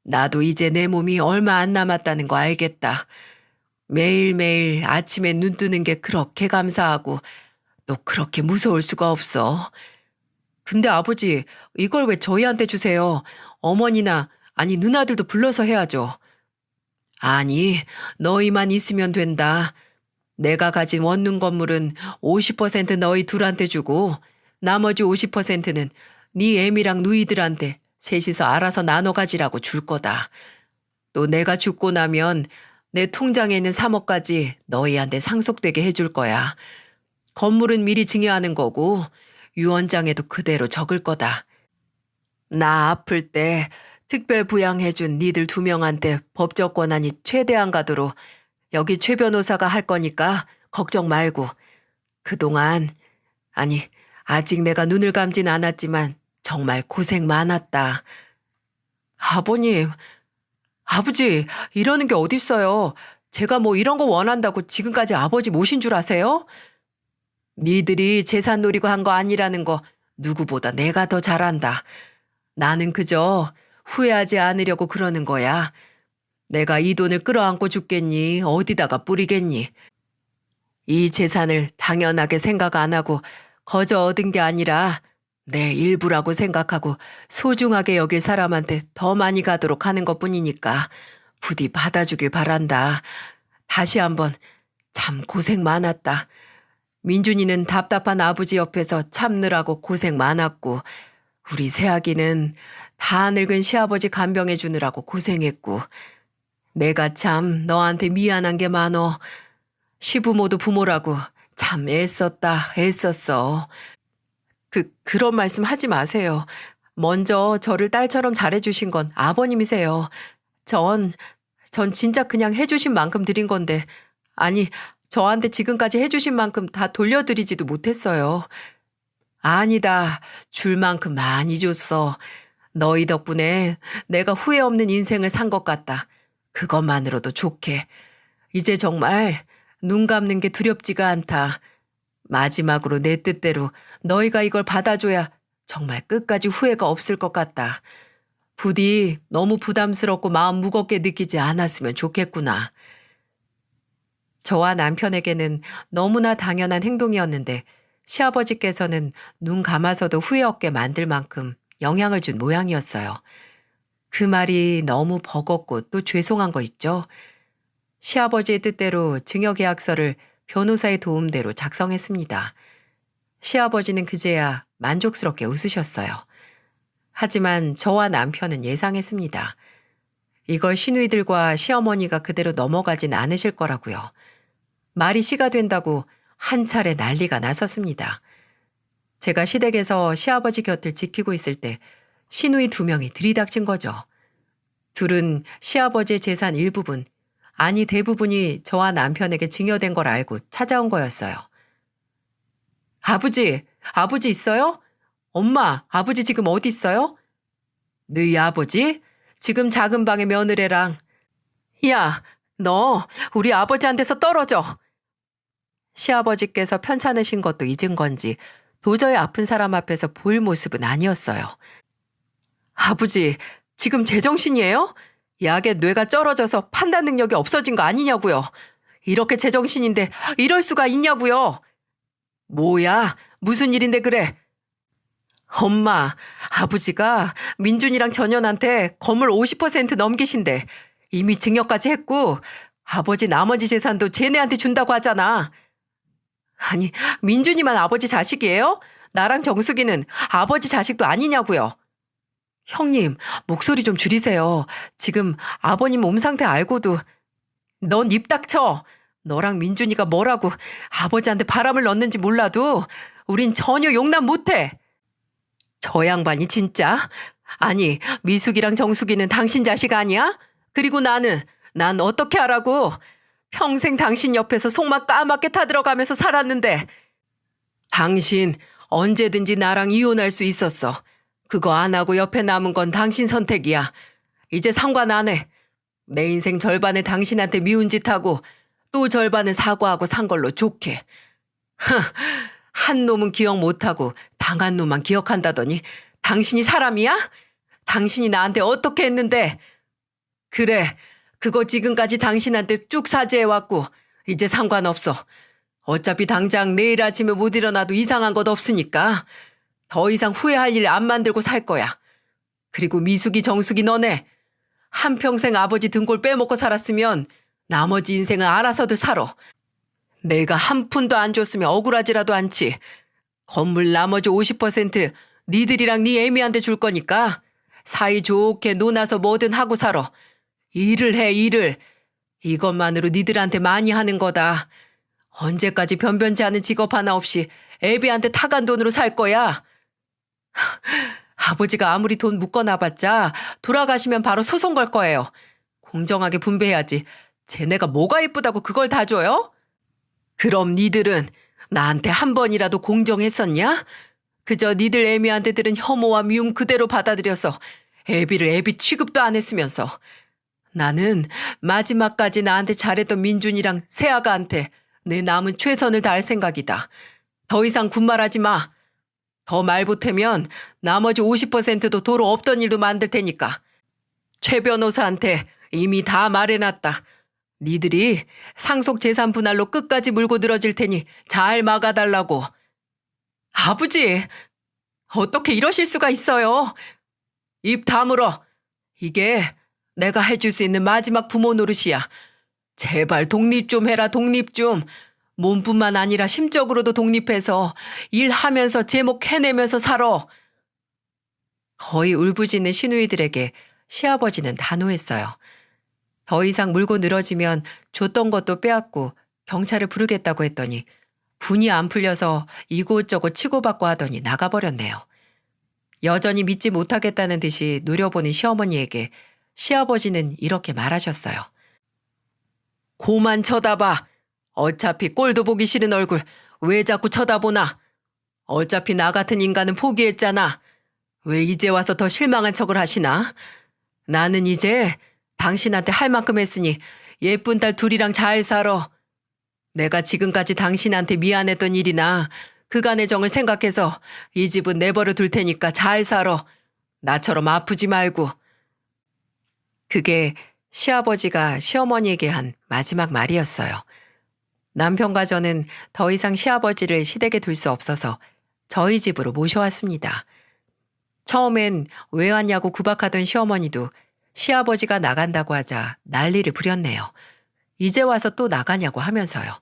나도 이제 내 몸이 얼마 안 남았다는 거 알겠다. 매일매일 아침에 눈 뜨는 게 그렇게 감사하고 또 그렇게 무서울 수가 없어. 근데 아버지, 이걸 왜 저희한테 주세요? 어머니나 아니 누나들도 불러서 해야죠. 아니, 너희만 있으면 된다. 내가 가진 원룸 건물은 50% 너희 둘한테 주고 나머지 50%는 네 애미랑 누이들한테 셋이서 알아서 나눠 가지라고 줄 거다. 또 내가 죽고 나면 내 통장에 있는 3억까지 너희한테 상속되게 해줄 거야. 건물은 미리 증여하는 거고 유언장에도 그대로 적을 거다. 나 아플 때 특별 부양해준 니들 2명한테 법적 권한이 최대한 가도록 여기 최 변호사가 할 거니까 걱정 말고. 그동안, 아니 아직 내가 눈을 감진 않았지만 정말 고생 많았다. 아버님, 아버지 이러는 게 어딨어요. 제가 뭐 이런 거 원한다고 지금까지 아버지 모신 줄 아세요? 니들이 재산 노리고 한 거 아니라는 거 누구보다 내가 더 잘 안다. 나는 그저 후회하지 않으려고 그러는 거야. 내가 이 돈을 끌어안고 죽겠니? 어디다가 뿌리겠니? 이 재산을 당연하게 생각 안 하고 거저 얻은 게 아니라 내 일부라고 생각하고 소중하게 여길 사람한테 더 많이 가도록 하는 것뿐이니까 부디 받아주길 바란다. 다시 한번 참 고생 많았다. 민준이는 답답한 아버지 옆에서 참느라고 고생 많았고 우리 새아기는 다 늙은 시아버지 간병해 주느라고 고생했고 내가 참 너한테 미안한 게 많어. 시부모도 부모라고 참 애썼어. 그런 말씀 하지 마세요. 먼저 저를 딸처럼 잘해주신 건 아버님이세요. 전 진짜 그냥 해주신 만큼 드린 건데, 아니, 저한테 지금까지 해주신 만큼 다 돌려드리지도 못했어요. 아니다. 줄 만큼 많이 줬어. 너희 덕분에 내가 후회 없는 인생을 산 것 같다. 그것만으로도 좋게. 이제 정말 눈 감는 게 두렵지가 않다. 마지막으로 내 뜻대로 너희가 이걸 받아줘야 정말 끝까지 후회가 없을 것 같다. 부디 너무 부담스럽고 마음 무겁게 느끼지 않았으면 좋겠구나. 저와 남편에게는 너무나 당연한 행동이었는데 시아버지께서는 눈 감아서도 후회 없게 만들 만큼 영향을 준 모양이었어요. 그 말이 너무 버겁고 또 죄송한 거 있죠? 시아버지의 뜻대로 증여계약서를 변호사의 도움대로 작성했습니다. 시아버지는 그제야 만족스럽게 웃으셨어요. 하지만 저와 남편은 예상했습니다. 이걸 시누이들과 시어머니가 그대로 넘어가진 않으실 거라고요. 말이 시가 된다고 한 차례 난리가 났었습니다. 제가 시댁에서 시아버지 곁을 지키고 있을 때 시누이 2명이 들이닥친 거죠. 둘은 시아버지의 재산 일부분, 아니 대부분이 저와 남편에게 증여된 걸 알고 찾아온 거였어요. 아버지 있어요? 엄마, 아버지 지금 어디 있어요? 너희 아버지? 지금 작은 방에 며느리랑. 야, 너 우리 아버지한테서 떨어져. 시아버지께서 편찮으신 것도 잊은 건지 도저히 아픈 사람 앞에서 보일 모습은 아니었어요. 아버지, 지금 제정신이에요? 약에 뇌가 쩔어져서 판단 능력이 없어진 거 아니냐고요. 이렇게 제정신인데 이럴 수가 있냐고요. 뭐야? 무슨 일인데 그래? 엄마, 아버지가 민준이랑 전현한테 건물 50% 넘기신대. 이미 증여까지 했고 아버지 나머지 재산도 쟤네한테 준다고 하잖아. 아니, 민준이만 아버지 자식이에요? 나랑 정숙이는 아버지 자식도 아니냐고요. 형님, 목소리 좀 줄이세요. 지금 아버님 몸 상태 알고도. 넌 입 닥쳐. 너랑 민준이가 뭐라고 아버지한테 바람을 넣는지 몰라도 우린 전혀 용납 못해. 저 양반이 진짜? 아니, 미숙이랑 정숙이는 당신 자식 아니야? 그리고 난 어떻게 하라고? 평생 당신 옆에서 속만 까맣게 타들어가면서 살았는데. 당신 언제든지 나랑 이혼할 수 있었어. 그거 안 하고 옆에 남은 건 당신 선택이야. 이제 상관 안 해. 내 인생 절반을 당신한테 미운 짓 하고 또 절반은 사과하고 산 걸로 좋게. 한 놈은 기억 못하고 당한 놈만 기억한다더니 당신이 사람이야? 당신이 나한테 어떻게 했는데? 그래, 그거 지금까지 당신한테 쭉 사죄해왔고 이제 상관없어. 어차피 당장 내일 아침에 못 일어나도 이상한 것 없으니까 더 이상 후회할 일 안 만들고 살 거야. 그리고 미숙이, 정숙이 너네 한평생 아버지 등골 빼먹고 살았으면 나머지 인생은 알아서들 살아. 내가 한 푼도 안 줬으면 억울하지라도 않지. 건물 나머지 50% 니들이랑 네 애미한테 줄 거니까 사이좋게 논아서 뭐든 하고 살아. 일을 해, 일을. 이것만으로 니들한테 많이 하는 거다. 언제까지 변변치 않은 직업 하나 없이 애비한테 타간 돈으로 살 거야? 아버지가 아무리 돈 묶어놔봤자 돌아가시면 바로 소송 걸 거예요. 공정하게 분배해야지. 쟤네가 뭐가 예쁘다고 그걸 다 줘요? 그럼 니들은 나한테 한 번이라도 공정했었냐? 그저 니들 애미한테 들은 혐오와 미움 그대로 받아들여서 애비를 애비 취급도 안 했으면서. 나는 마지막까지 나한테 잘했던 민준이랑 세아가한테 내 남은 최선을 다할 생각이다. 더 이상 군말하지 마. 더 말 보태면 나머지 50%도 도로 없던 일도 만들 테니까. 최 변호사한테 이미 다 말해놨다. 니들이 상속 재산 분할로 끝까지 물고 늘어질 테니 잘 막아달라고. 아버지, 어떻게 이러실 수가 있어요? 입 다물어. 이게 내가 해줄 수 있는 마지막 부모 노릇이야. 제발 독립 좀 해라, 독립 좀. 몸뿐만 아니라 심적으로도 독립해서 일하면서 제목 해내면서 살아. 거의 울부짖는 시누이들에게 시아버지는 단호했어요. 더 이상 물고 늘어지면 줬던 것도 빼앗고 경찰을 부르겠다고 했더니 분이 안 풀려서 이곳저곳 치고받고 하더니 나가버렸네요. 여전히 믿지 못하겠다는 듯이 노려보는 시어머니에게 시아버지는 이렇게 말하셨어요. 고만 쳐다봐. 어차피 꼴도 보기 싫은 얼굴 왜 자꾸 쳐다보나. 어차피 나 같은 인간은 포기했잖아. 왜 이제 와서 더 실망한 척을 하시나? 나는 이제 당신한테 할 만큼 했으니 예쁜 딸 둘이랑 잘 살아. 내가 지금까지 당신한테 미안했던 일이나 그간의 정을 생각해서 이 집은 내버려 둘 테니까 잘 살아. 나처럼 아프지 말고. 그게 시아버지가 시어머니에게 한 마지막 말이었어요. 남편과 저는 더 이상 시아버지를 시댁에 둘 수 없어서 저희 집으로 모셔왔습니다. 처음엔 왜 왔냐고 구박하던 시어머니도 시아버지가 나간다고 하자 난리를 부렸네요. 이제 와서 또 나가냐고 하면서요.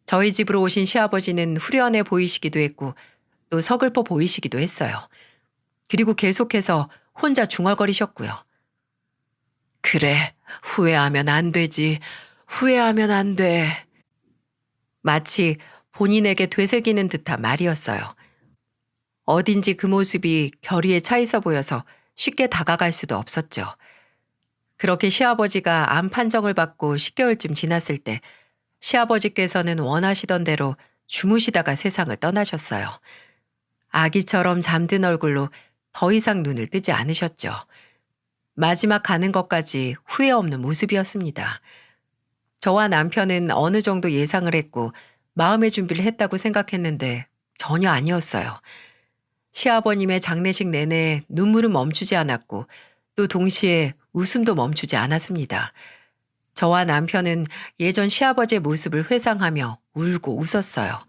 저희 집으로 오신 시아버지는 후련해 보이시기도 했고 또 서글퍼 보이시기도 했어요. 그리고 계속해서 혼자 중얼거리셨고요. 그래, 후회하면 안 되지. 후회하면 안 돼. 마치 본인에게 되새기는 듯한 말이었어요. 어딘지 그 모습이 결의에 차 있어 보여서 쉽게 다가갈 수도 없었죠. 그렇게 시아버지가 암 판정을 받고 10개월쯤 지났을 때 시아버지께서는 원하시던 대로 주무시다가 세상을 떠나셨어요. 아기처럼 잠든 얼굴로 더 이상 눈을 뜨지 않으셨죠. 마지막 가는 것까지 후회 없는 모습이었습니다. 저와 남편은 어느 정도 예상을 했고 마음의 준비를 했다고 생각했는데 전혀 아니었어요. 시아버님의 장례식 내내 눈물은 멈추지 않았고 또 동시에 웃음도 멈추지 않았습니다. 저와 남편은 예전 시아버지의 모습을 회상하며 울고 웃었어요.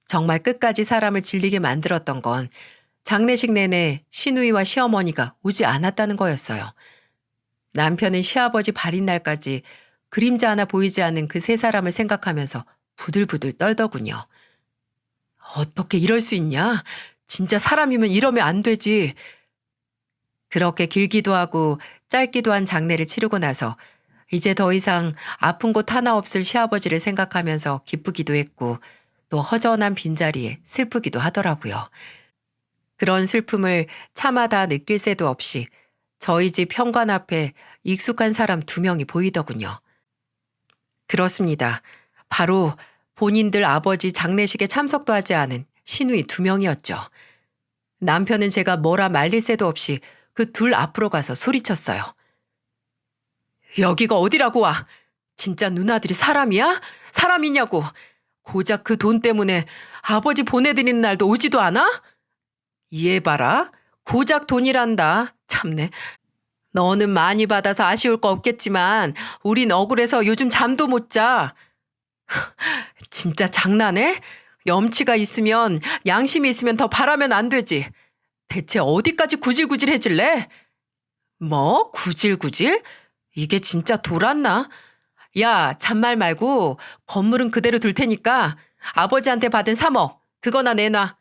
정말 끝까지 사람을 질리게 만들었던 건 장례식 내내 시누이와 시어머니가 오지 않았다는 거였어요. 남편은 시아버지 발인 날까지 그림자 하나 보이지 않는 그 세 사람을 생각하면서 부들부들 떨더군요. 어떻게 이럴 수 있냐? 진짜 사람이면 이러면 안 되지. 그렇게 길기도 하고 짧기도 한 장례를 치르고 나서 이제 더 이상 아픈 곳 하나 없을 시아버지를 생각하면서 기쁘기도 했고 또 허전한 빈자리에 슬프기도 하더라고요. 그런 슬픔을 차마다 느낄 새도 없이 저희 집 현관 앞에 익숙한 사람 2명이 보이더군요. 그렇습니다. 바로 본인들 아버지 장례식에 참석도 하지 않은 시누이 2명이었죠. 남편은 제가 뭐라 말릴 새도 없이 그 둘 앞으로 가서 소리쳤어요. 여기가 어디라고 와? 진짜 누나들이 사람이야? 사람이냐고. 고작 그 돈 때문에 아버지 보내드리는 날도 오지도 않아? 이해해봐라. 고작 돈이란다. 참네. 너는 많이 받아서 아쉬울 거 없겠지만 우린 억울해서 요즘 잠도 못 자. 진짜 장난해? 염치가 있으면 양심이 있으면 더 바라면 안 되지. 대체 어디까지 구질구질해질래? 뭐? 구질구질? 이게 진짜 돌았나? 야, 잔말 말고 건물은 그대로 둘 테니까 아버지한테 받은 3억 그거나 내놔.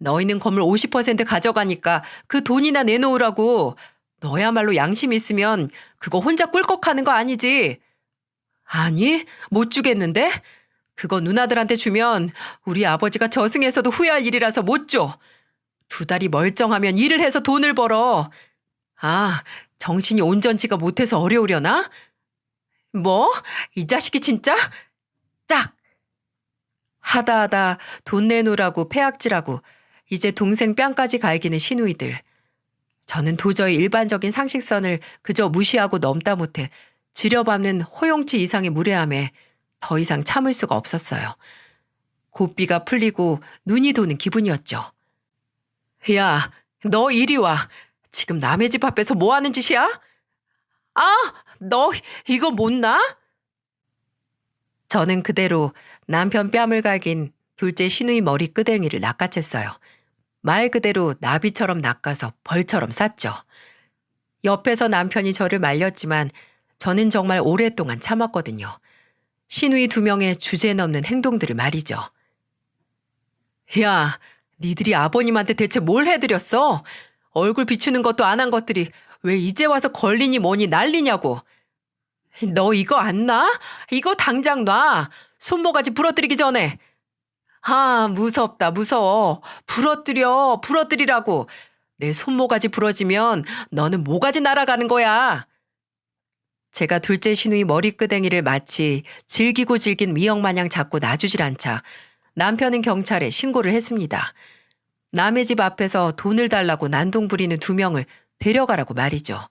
너희는 건물 50% 가져가니까 그 돈이나 내놓으라고. 너야말로 양심 있으면 그거 혼자 꿀꺽하는 거 아니지? 아니, 못 주겠는데? 그거 누나들한테 주면 우리 아버지가 저승에서도 후회할 일이라서 못 줘. 2달이 멀쩡하면 일을 해서 돈을 벌어. 아, 정신이 온전치가 못해서 어려우려나? 뭐? 이 자식이 진짜? 짝! 하다 돈 내놓으라고 패악질하고 이제 동생 뺨까지 갈기는 시누이들. 저는 도저히 일반적인 상식선을 그저 무시하고 넘다 못해 지려밟는 호용치 이상의 무례함에 더 이상 참을 수가 없었어요. 고삐가 풀리고 눈이 도는 기분이었죠. 야, 너 이리 와. 지금 남의 집 앞에서 뭐 하는 짓이야? 아, 너 이거 못나? 저는 그대로 남편 뺨을 갈긴 둘째 시누이 머리 끄댕이를 낚아챘어요. 말 그대로 나비처럼 낚아서 벌처럼 쌌죠. 옆에서 남편이 저를 말렸지만 저는 정말 오랫동안 참았거든요. 시누이 2명의 주제넘는 행동들을 말이죠. 야, 니들이 아버님한테 대체 뭘 해드렸어? 얼굴 비추는 것도 안 한 것들이 왜 이제 와서 걸리니 뭐니 난리냐고. 너 이거 안 놔? 이거 당장 놔. 손모가지 부러뜨리기 전에. 아, 무섭다, 무서워. 부러뜨리라고. 내 손모가지 부러지면 너는 모가지 날아가는 거야. 제가 둘째 시누이 머리끄댕이를 마치 질기고 질긴 미역 마냥 잡고 놔주질 않자 남편은 경찰에 신고를 했습니다. 남의 집 앞에서 돈을 달라고 난동 부리는 2명을 데려가라고 말이죠.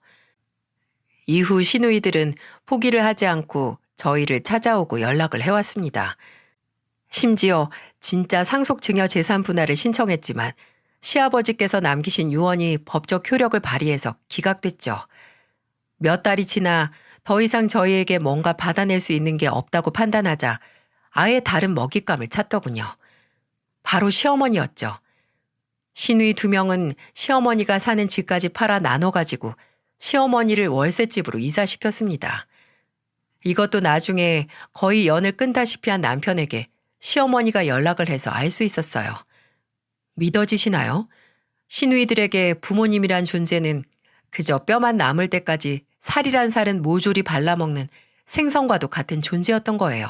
이후 시누이들은 포기를 하지 않고 저희를 찾아오고 연락을 해왔습니다. 심지어 진짜 상속증여 재산 분할을 신청했지만 시아버지께서 남기신 유언이 법적 효력을 발휘해서 기각됐죠. 몇 달이 지나 더 이상 저희에게 뭔가 받아낼 수 있는 게 없다고 판단하자 아예 다른 먹잇감을 찾더군요. 바로 시어머니였죠. 시누이 2명은 시어머니가 사는 집까지 팔아 나눠가지고 시어머니를 월세집으로 이사시켰습니다. 이것도 나중에 거의 연을 끈다시피 한 남편에게 시어머니가 연락을 해서 알 수 있었어요. 믿어지시나요? 시누이들에게 부모님이란 존재는 그저 뼈만 남을 때까지 살이란 살은 모조리 발라먹는 생선과도 같은 존재였던 거예요.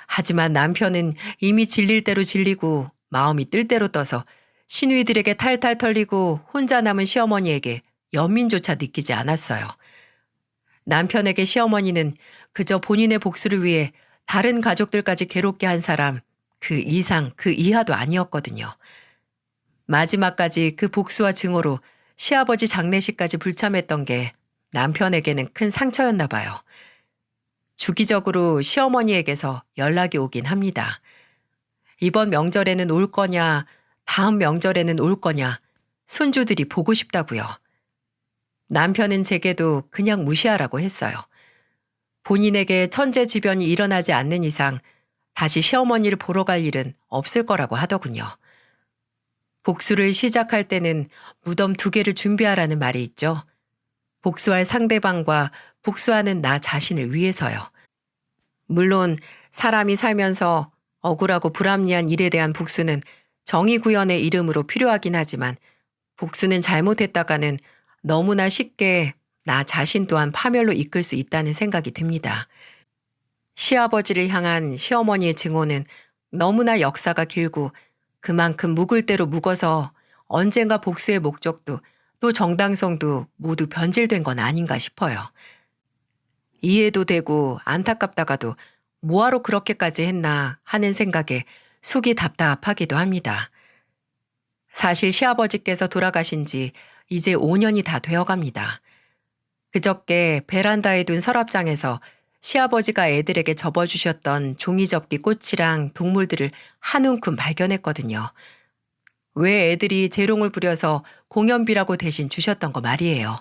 하지만 남편은 이미 질릴 대로 질리고 마음이 뜰 대로 떠서 시누이들에게 탈탈 털리고 혼자 남은 시어머니에게 연민조차 느끼지 않았어요. 남편에게 시어머니는 그저 본인의 복수를 위해 다른 가족들까지 괴롭게 한 사람, 그 이상 그 이하도 아니었거든요. 마지막까지 그 복수와 증오로 시아버지 장례식까지 불참했던 게 남편에게는 큰 상처였나 봐요. 주기적으로 시어머니에게서 연락이 오긴 합니다. 이번 명절에는 올 거냐, 다음 명절에는 올 거냐, 손주들이 보고 싶다고요. 남편은 제게도 그냥 무시하라고 했어요. 본인에게 천재지변이 일어나지 않는 이상 다시 시어머니를 보러 갈 일은 없을 거라고 하더군요. 복수를 시작할 때는 무덤 2개를 준비하라는 말이 있죠. 복수할 상대방과 복수하는 나 자신을 위해서요. 물론 사람이 살면서 억울하고 불합리한 일에 대한 복수는 정의 구현의 이름으로 필요하긴 하지만 복수는 잘못했다가는 너무나 쉽게 나 자신 또한 파멸로 이끌 수 있다는 생각이 듭니다. 시아버지를 향한 시어머니의 증오는 너무나 역사가 길고 그만큼 묵을 대로 묵어서 언젠가 복수의 목적도 또 정당성도 모두 변질된 건 아닌가 싶어요. 이해도 되고 안타깝다가도 뭐하러 그렇게까지 했나 하는 생각에 속이 답답하기도 합니다. 사실 시아버지께서 돌아가신 지 이제 5년이 다 되어갑니다. 그저께 베란다에 둔 서랍장에서 시아버지가 애들에게 접어주셨던 종이접기 꽃이랑 동물들을 한 움큼 발견했거든요. 왜 애들이 재롱을 부려서 공연비라고 대신 주셨던 거 말이에요.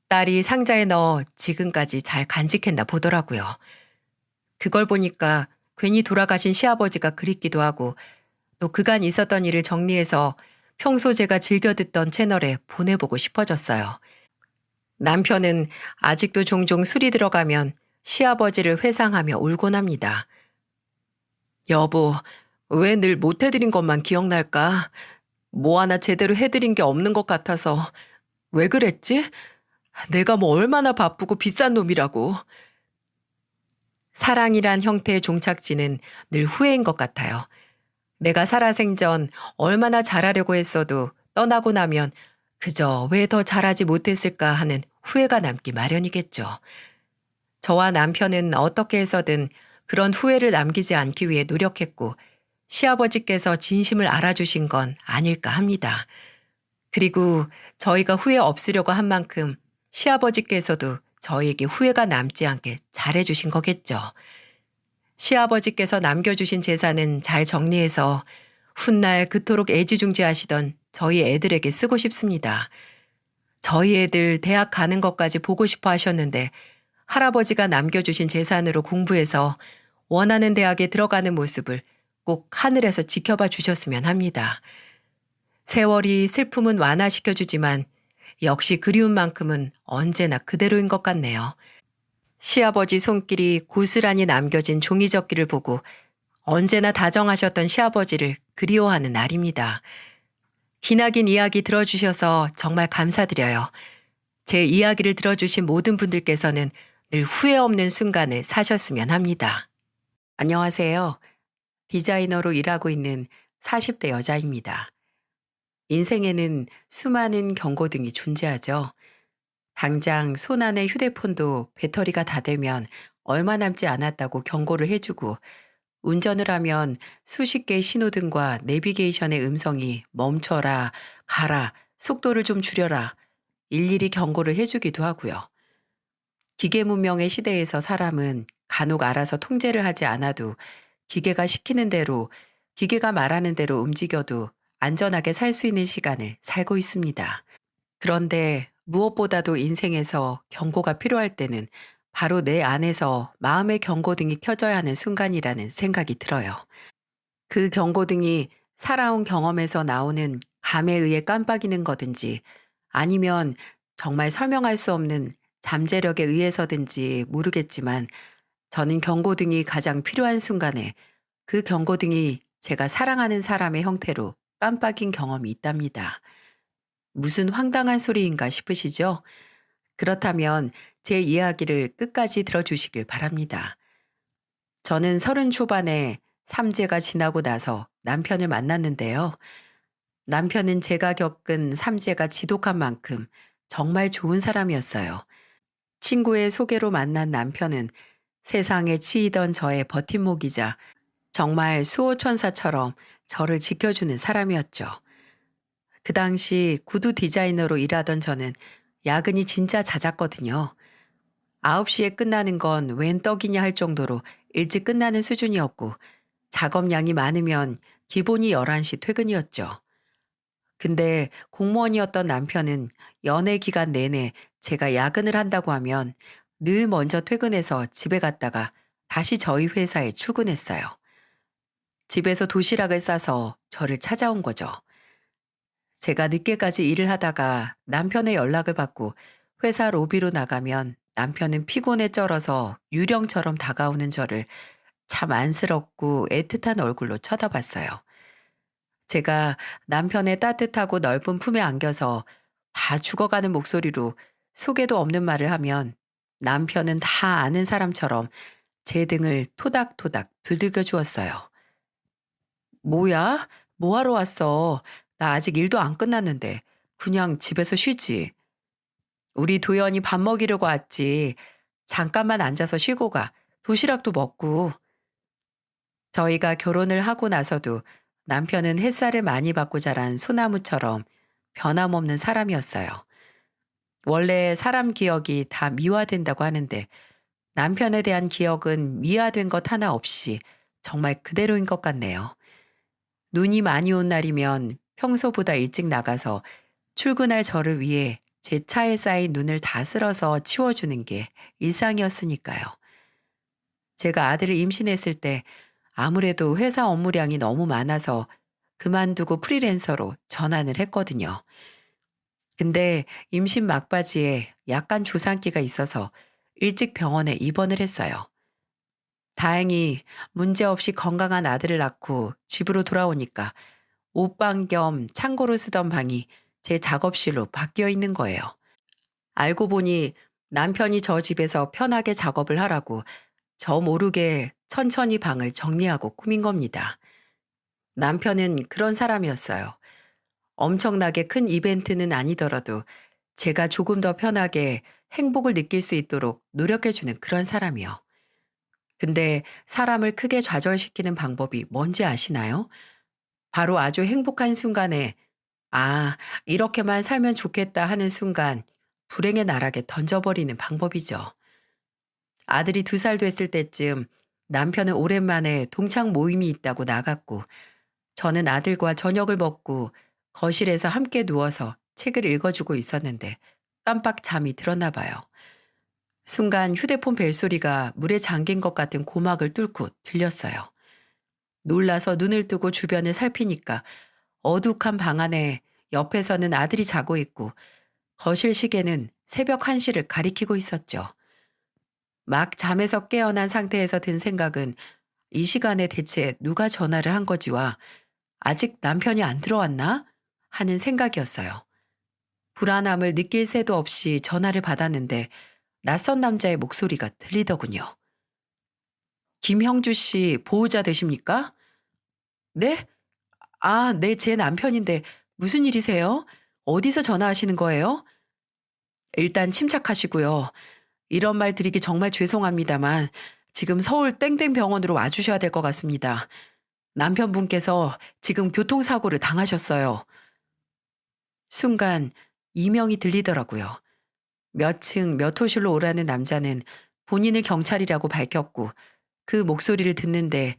딸이 상자에 넣어 지금까지 잘 간직했나 보더라고요. 그걸 보니까 괜히 돌아가신 시아버지가 그립기도 하고 또 그간 있었던 일을 정리해서 평소 제가 즐겨 듣던 채널에 보내보고 싶어졌어요. 남편은 아직도 종종 술이 들어가면 시아버지를 회상하며 울곤 합니다. 여보, 왜 늘 못해드린 것만 기억날까? 뭐 하나 제대로 해드린 게 없는 것 같아서 왜 그랬지? 내가 뭐 얼마나 바쁘고 비싼 놈이라고. 사랑이란 형태의 종착지는 늘 후회인 것 같아요. 내가 살아생전 얼마나 잘하려고 했어도 떠나고 나면 그저 왜 더 잘하지 못했을까 하는 후회가 남기 마련이겠죠. 저와 남편은 어떻게 해서든 그런 후회를 남기지 않기 위해 노력했고 시아버지께서 진심을 알아주신 건 아닐까 합니다. 그리고 저희가 후회 없으려고 한 만큼 시아버지께서도 저희에게 후회가 남지 않게 잘해주신 거겠죠. 시아버지께서 남겨주신 재산은 잘 정리해서 훗날 그토록 애지중지하시던 저희 애들에게 쓰고 싶습니다. 저희 애들 대학 가는 것까지 보고 싶어 하셨는데 할아버지가 남겨주신 재산으로 공부해서 원하는 대학에 들어가는 모습을 꼭 하늘에서 지켜봐 주셨으면 합니다. 세월이 슬픔은 완화시켜주지만 역시 그리운 만큼은 언제나 그대로인 것 같네요. 시아버지 손길이 고스란히 남겨진 종이접기를 보고 언제나 다정하셨던 시아버지를 그리워하는 날입니다. 기나긴 이야기 들어주셔서 정말 감사드려요. 제 이야기를 들어주신 모든 분들께서는 늘 후회 없는 순간을 사셨으면 합니다. 안녕하세요. 디자이너로 일하고 있는 40대 여자입니다. 인생에는 수많은 경고등이 존재하죠. 당장 손안의 휴대폰도 배터리가 다 되면 얼마 남지 않았다고 경고를 해주고 운전을 하면 수십 개의 신호등과 내비게이션의 음성이 멈춰라, 가라, 속도를 좀 줄여라, 일일이 경고를 해주기도 하고요. 기계 문명의 시대에서 사람은 간혹 알아서 통제를 하지 않아도 기계가 시키는 대로, 기계가 말하는 대로 움직여도 안전하게 살 수 있는 시간을 살고 있습니다. 그런데 무엇보다도 인생에서 경고가 필요할 때는 바로 내 안에서 마음의 경고등이 켜져야 하는 순간이라는 생각이 들어요. 그 경고등이 살아온 경험에서 나오는 감에 의해 깜빡이는 거든지 아니면 정말 설명할 수 없는 잠재력에 의해서든지 모르겠지만 저는 경고등이 가장 필요한 순간에 그 경고등이 제가 사랑하는 사람의 형태로 깜빡인 경험이 있답니다. 무슨 황당한 소리인가 싶으시죠? 그렇다면 제 이야기를 끝까지 들어주시길 바랍니다. 저는 30 초반에 삼재가 지나고 나서 남편을 만났는데요. 남편은 제가 겪은 삼재가 지독한 만큼 정말 좋은 사람이었어요. 친구의 소개로 만난 남편은 세상에 치이던 저의 버팀목이자 정말 수호천사처럼 저를 지켜주는 사람이었죠. 그 당시 구두 디자이너로 일하던 저는 야근이 진짜 잦았거든요. 9시에 끝나는 건 웬 떡이냐 할 정도로 일찍 끝나는 수준이었고 작업량이 많으면 기본이 11시 퇴근이었죠. 근데 공무원이었던 남편은 연애 기간 내내 제가 야근을 한다고 하면 늘 먼저 퇴근해서 집에 갔다가 다시 저희 회사에 출근했어요. 집에서 도시락을 싸서 저를 찾아온 거죠. 제가 늦게까지 일을 하다가 남편의 연락을 받고 회사 로비로 나가면 남편은 피곤에 쩔어서 유령처럼 다가오는 저를 참 안쓰럽고 애틋한 얼굴로 쳐다봤어요. 제가 남편의 따뜻하고 넓은 품에 안겨서 다 죽어가는 목소리로 속에도 없는 말을 하면 남편은 다 아는 사람처럼 제 등을 토닥토닥 두들겨 주었어요. 뭐야? 뭐하러 왔어? 나 아직 일도 안 끝났는데. 그냥 집에서 쉬지. 우리 도연이 밥 먹이려고 왔지. 잠깐만 앉아서 쉬고 가. 도시락도 먹고. 저희가 결혼을 하고 나서도 남편은 햇살을 많이 받고 자란 소나무처럼 변함없는 사람이었어요. 원래 사람 기억이 다 미화된다고 하는데 남편에 대한 기억은 미화된 것 하나 없이 정말 그대로인 것 같네요. 눈이 많이 온 날이면 평소보다 일찍 나가서 출근할 저를 위해 제 차에 쌓인 눈을 다 쓸어서 치워주는 게 일상이었으니까요. 제가 아들을 임신했을 때 아무래도 회사 업무량이 너무 많아서 그만두고 프리랜서로 전환을 했거든요. 근데 임신 막바지에 약간 조산기가 있어서 일찍 병원에 입원을 했어요. 다행히 문제없이 건강한 아들을 낳고 집으로 돌아오니까 옷방 겸 창고로 쓰던 방이 제 작업실로 바뀌어 있는 거예요. 알고 보니 남편이 저 집에서 편하게 작업을 하라고 저 모르게 천천히 방을 정리하고 꾸민 겁니다. 남편은 그런 사람이었어요. 엄청나게 큰 이벤트는 아니더라도 제가 조금 더 편하게 행복을 느낄 수 있도록 노력해주는 그런 사람이요. 근데 사람을 크게 좌절시키는 방법이 뭔지 아시나요? 바로 아주 행복한 순간에 아, 이렇게만 살면 좋겠다 하는 순간 불행의 나락에 던져버리는 방법이죠. 아들이 2살 됐을 때쯤 남편은 오랜만에 동창 모임이 있다고 나갔고 저는 아들과 저녁을 먹고 거실에서 함께 누워서 책을 읽어주고 있었는데 깜빡 잠이 들었나 봐요. 순간 휴대폰 벨소리가 물에 잠긴 것 같은 고막을 뚫고 들렸어요. 놀라서 눈을 뜨고 주변을 살피니까 어둑한 방 안에 옆에서는 아들이 자고 있고 거실 시계는 새벽 1시를 가리키고 있었죠. 막 잠에서 깨어난 상태에서 든 생각은 이 시간에 대체 누가 전화를 한 거지와 아직 남편이 안 들어왔나? 하는 생각이었어요. 불안함을 느낄 새도 없이 전화를 받았는데 낯선 남자의 목소리가 들리더군요. 김형주 씨 보호자 되십니까? 네? 아, 네, 제 남편인데 무슨 일이세요? 어디서 전화하시는 거예요? 일단 침착하시고요. 이런 말 드리기 정말 죄송합니다만 지금 서울 땡땡 병원으로 와주셔야 될 것 같습니다. 남편분께서 지금 교통사고를 당하셨어요. 순간 이명이 들리더라고요. 몇 층 몇 호실로 오라는 남자는 본인을 경찰이라고 밝혔고 그 목소리를 듣는데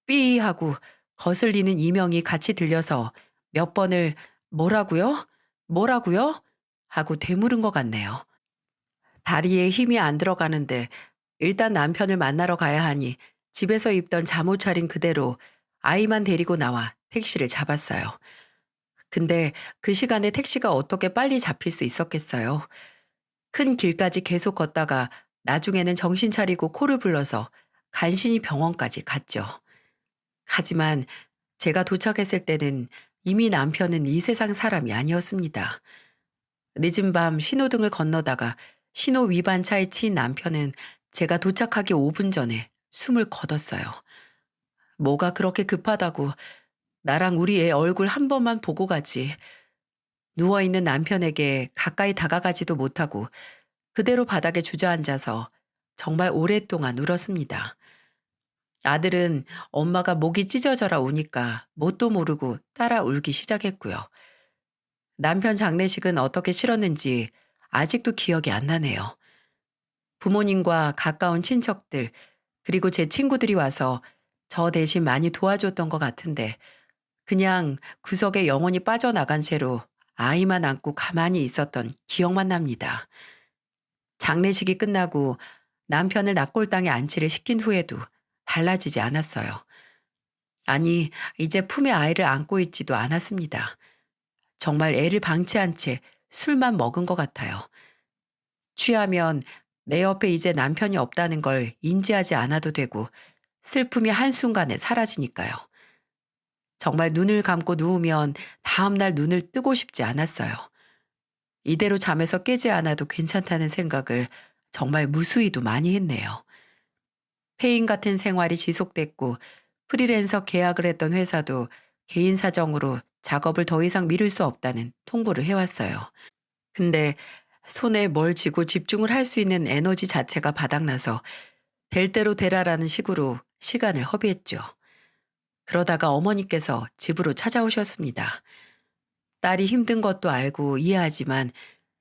삐 하고 거슬리는 이명이 같이 들려서 몇 번을 뭐라고요? 뭐라고요? 하고 되물은 것 같네요. 다리에 힘이 안 들어가는데 일단 남편을 만나러 가야 하니 집에서 입던 잠옷 차린 그대로 아이만 데리고 나와 택시를 잡았어요. 근데 그 시간에 택시가 어떻게 빨리 잡힐 수 있었겠어요. 큰 길까지 계속 걷다가 나중에는 정신 차리고 코를 불러서 간신히 병원까지 갔죠. 하지만 제가 도착했을 때는 이미 남편은 이 세상 사람이 아니었습니다. 늦은 밤 신호등을 건너다가 신호 위반 차에 치인 남편은 제가 도착하기 5분 전에 숨을 거뒀어요. 뭐가 그렇게 급하다고 나랑 우리 애 얼굴 한 번만 보고 가지. 누워있는 남편에게 가까이 다가가지도 못하고 그대로 바닥에 주저앉아서 정말 오랫동안 울었습니다. 아들은 엄마가 목이 찢어져라 우니까 뭣도 모르고 따라 울기 시작했고요. 남편 장례식은 어떻게 치렀는지 아직도 기억이 안 나네요. 부모님과 가까운 친척들, 그리고 제 친구들이 와서 저 대신 많이 도와줬던 것 같은데 그냥 구석에 영원히 빠져나간 채로 아이만 안고 가만히 있었던 기억만 납니다. 장례식이 끝나고 남편을 낙골당에 안치를 시킨 후에도 달라지지 않았어요. 아니, 이제 품에 아이를 안고 있지도 않았습니다. 정말 애를 방치한 채 술만 먹은 것 같아요. 취하면 내 옆에 이제 남편이 없다는 걸 인지하지 않아도 되고 슬픔이 한순간에 사라지니까요. 정말 눈을 감고 누우면 다음날 눈을 뜨고 싶지 않았어요. 이대로 잠에서 깨지 않아도 괜찮다는 생각을 정말 무수히도 많이 했네요. 폐인 같은 생활이 지속됐고 프리랜서 계약을 했던 회사도 개인 사정으로 작업을 더 이상 미룰 수 없다는 통보를 해왔어요. 근데 손에 뭘 쥐고 집중을 할 수 있는 에너지 자체가 바닥나서 될 대로 되라라는 식으로 시간을 허비했죠. 그러다가 어머니께서 집으로 찾아오셨습니다. 딸이 힘든 것도 알고 이해하지만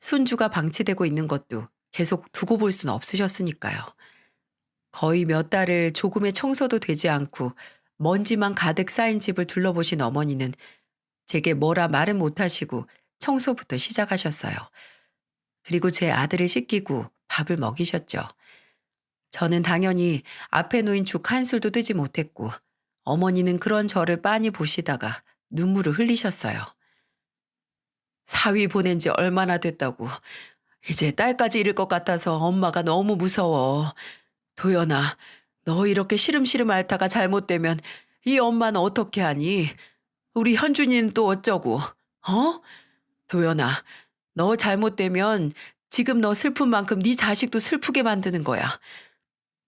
손주가 방치되고 있는 것도 계속 두고 볼 수는 없으셨으니까요. 거의 몇 달을 조금의 청소도 되지 않고 먼지만 가득 쌓인 집을 둘러보신 어머니는 제게 뭐라 말은 못하시고 청소부터 시작하셨어요. 그리고 제 아들을 씻기고 밥을 먹이셨죠. 저는 당연히 앞에 놓인 죽 한 술도 뜨지 못했고 어머니는 그런 저를 빤히 보시다가 눈물을 흘리셨어요. 사위 보낸 지 얼마나 됐다고. 이제 딸까지 잃을 것 같아서 엄마가 너무 무서워. 도연아, 너 이렇게 시름시름 앓다가 잘못되면 이 엄마는 어떻게 하니? 우리 현준이는 또 어쩌고? 어? 도연아, 너 잘못되면 지금 너 슬픈 만큼 네 자식도 슬프게 만드는 거야.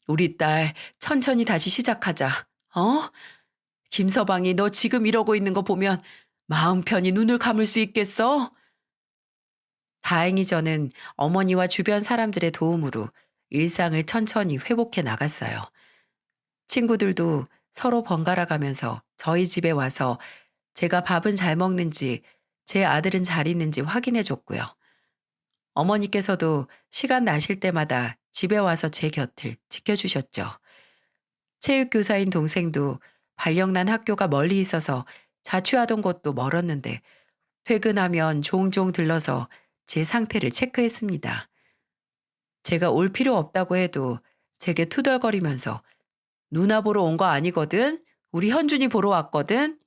우리 딸 천천히 다시 시작하자. 어? 김서방이 너 지금 이러고 있는 거 보면 마음 편히 눈을 감을 수 있겠어? 다행히 저는 어머니와 주변 사람들의 도움으로 일상을 천천히 회복해 나갔어요. 친구들도 서로 번갈아 가면서 저희 집에 와서 제가 밥은 잘 먹는지 제 아들은 잘 있는지 확인해 줬고요. 어머니께서도 시간 나실 때마다 집에 와서 제 곁을 지켜주셨죠. 체육교사인 동생도 발령난 학교가 멀리 있어서 자취하던 곳도 멀었는데 퇴근하면 종종 들러서 제 상태를 체크했습니다. 제가 올 필요 없다고 해도 제게 투덜거리면서 누나 보러 온 거 아니거든? 우리 현준이 보러 왔거든?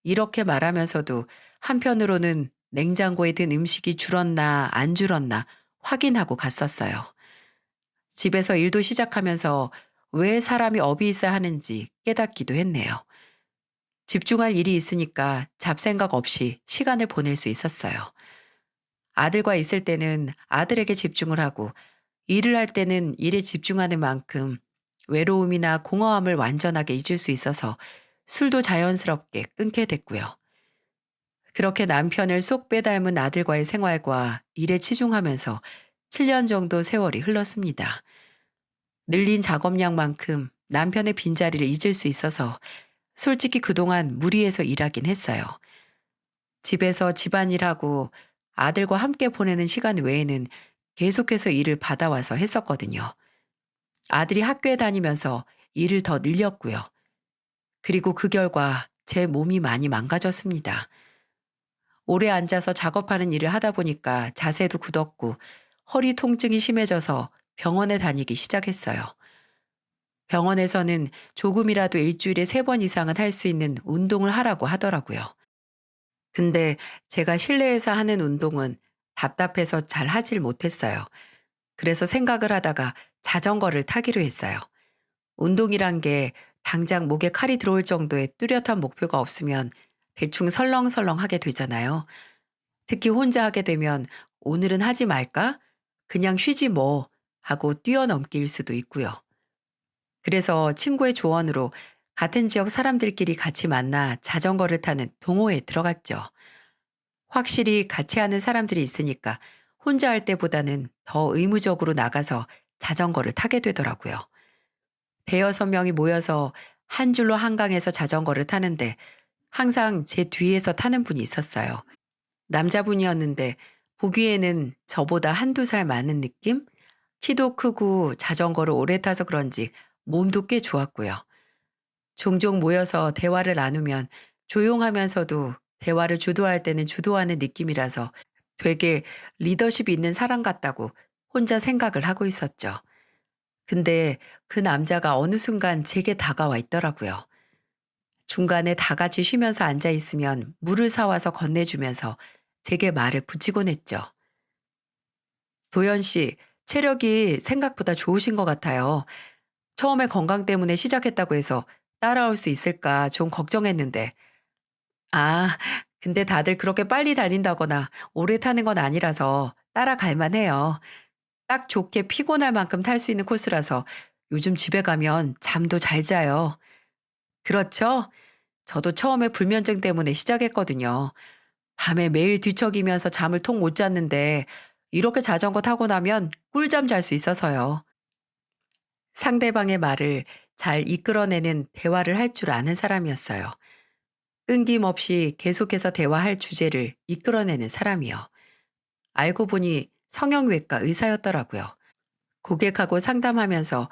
이렇게 말하면서도 한편으로는 냉장고에 든 음식이 줄었나 안 줄었나 확인하고 갔었어요. 집에서 일도 시작하면서 왜 사람이 업이 있어야 하는지 깨닫기도 했네요. 집중할 일이 있으니까 잡생각 없이 시간을 보낼 수 있었어요. 아들과 있을 때는 아들에게 집중을 하고 일을 할 때는 일에 집중하는 만큼 외로움이나 공허함을 완전하게 잊을 수 있어서 술도 자연스럽게 끊게 됐고요. 그렇게 남편을 쏙 빼닮은 아들과의 생활과 일에 치중하면서 7년 정도 세월이 흘렀습니다. 늘린 작업량만큼 남편의 빈자리를 잊을 수 있어서 솔직히 그동안 무리해서 일하긴 했어요. 집에서 집안일하고 아들과 함께 보내는 시간 외에는 계속해서 일을 받아와서 했었거든요. 아들이 학교에 다니면서 일을 더 늘렸고요. 그리고 그 결과 제 몸이 많이 망가졌습니다. 오래 앉아서 작업하는 일을 하다 보니까 자세도 굳었고 허리 통증이 심해져서 병원에 다니기 시작했어요. 병원에서는 조금이라도 일주일에 3번 이상은 할 수 있는 운동을 하라고 하더라고요. 근데 제가 실내에서 하는 운동은 답답해서 잘 하질 못했어요. 그래서 생각을 하다가 자전거를 타기로 했어요. 운동이란 게 당장 목에 칼이 들어올 정도의 뚜렷한 목표가 없으면 대충 설렁설렁 하게 되잖아요. 특히 혼자 하게 되면 오늘은 하지 말까? 그냥 쉬지 뭐 하고 뛰어넘기일 수도 있고요. 그래서 친구의 조언으로 같은 지역 사람들끼리 같이 만나 자전거를 타는 동호회에 들어갔죠. 확실히 같이 하는 사람들이 있으니까 혼자 할 때보다는 더 의무적으로 나가서 자전거를 타게 되더라고요. 대여섯 명이 모여서 한 줄로 한강에서 자전거를 타는데 항상 제 뒤에서 타는 분이 있었어요. 남자분이었는데 보기에는 저보다 한두 살 많은 느낌? 키도 크고 자전거를 오래 타서 그런지 몸도 꽤 좋았고요. 종종 모여서 대화를 나누면 조용하면서도 대화를 주도할 때는 주도하는 느낌이라서 되게 리더십 있는 사람 같다고 혼자 생각을 하고 있었죠. 근데 그 남자가 어느 순간 제게 다가와 있더라고요. 중간에 다 같이 쉬면서 앉아 있으면 물을 사와서 건네주면서 제게 말을 붙이곤 했죠. 도연 씨, 체력이 생각보다 좋으신 것 같아요. 처음에 건강 때문에 시작했다고 해서 따라올 수 있을까 좀 걱정했는데. 아, 근데 다들 그렇게 빨리 달린다거나 오래 타는 건 아니라서 따라갈 만해요. 딱 좋게 피곤할 만큼 탈 수 있는 코스라서 요즘 집에 가면 잠도 잘 자요. 그렇죠? 저도 처음에 불면증 때문에 시작했거든요. 밤에 매일 뒤척이면서 잠을 통 못 잤는데 이렇게 자전거 타고 나면 꿀잠 잘 수 있어서요. 상대방의 말을 잘 이끌어내는 대화를 할 줄 아는 사람이었어요. 끊김없이 계속해서 대화할 주제를 이끌어내는 사람이요. 알고 보니 성형외과 의사였더라고요. 고객하고 상담하면서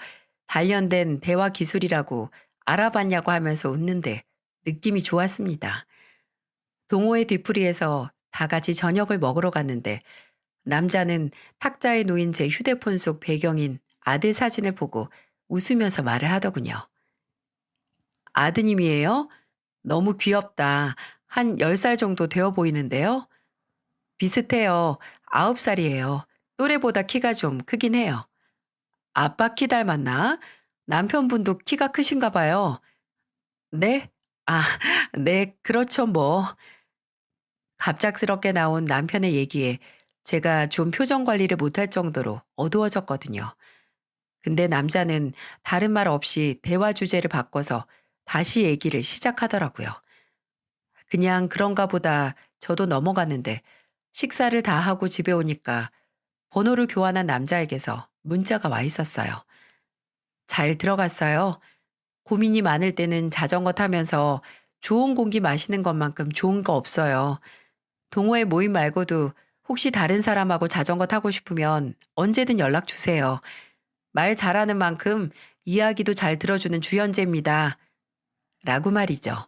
단련된 대화 기술이라고 알아봤냐고 하면서 웃는데 느낌이 좋았습니다. 동호회 뒤풀이에서 다 같이 저녁을 먹으러 갔는데 남자는 탁자에 놓인 제 휴대폰 속 배경인 아들 사진을 보고 웃으면서 말을 하더군요. 아드님이에요? 너무 귀엽다. 한 10살 정도 되어 보이는데요? 비슷해요. 9살이에요. 또래보다 키가 좀 크긴 해요. 아빠 키 닮았나? 남편분도 키가 크신가 봐요. 네? 아, 네, 그렇죠, 뭐. 갑작스럽게 나온 남편의 얘기에 제가 좀 표정 관리를 못할 정도로 어두워졌거든요. 근데 남자는 다른 말 없이 대화 주제를 바꿔서 다시 얘기를 시작하더라고요. 그냥 그런가 보다 저도 넘어갔는데 식사를 다 하고 집에 오니까 번호를 교환한 남자에게서 문자가 와 있었어요. 잘 들어갔어요. 고민이 많을 때는 자전거 타면서 좋은 공기 마시는 것만큼 좋은 거 없어요. 동호회 모임 말고도 혹시 다른 사람하고 자전거 타고 싶으면 언제든 연락 주세요. 말 잘하는 만큼 이야기도 잘 들어주는 주연재입니다. 라고 말이죠.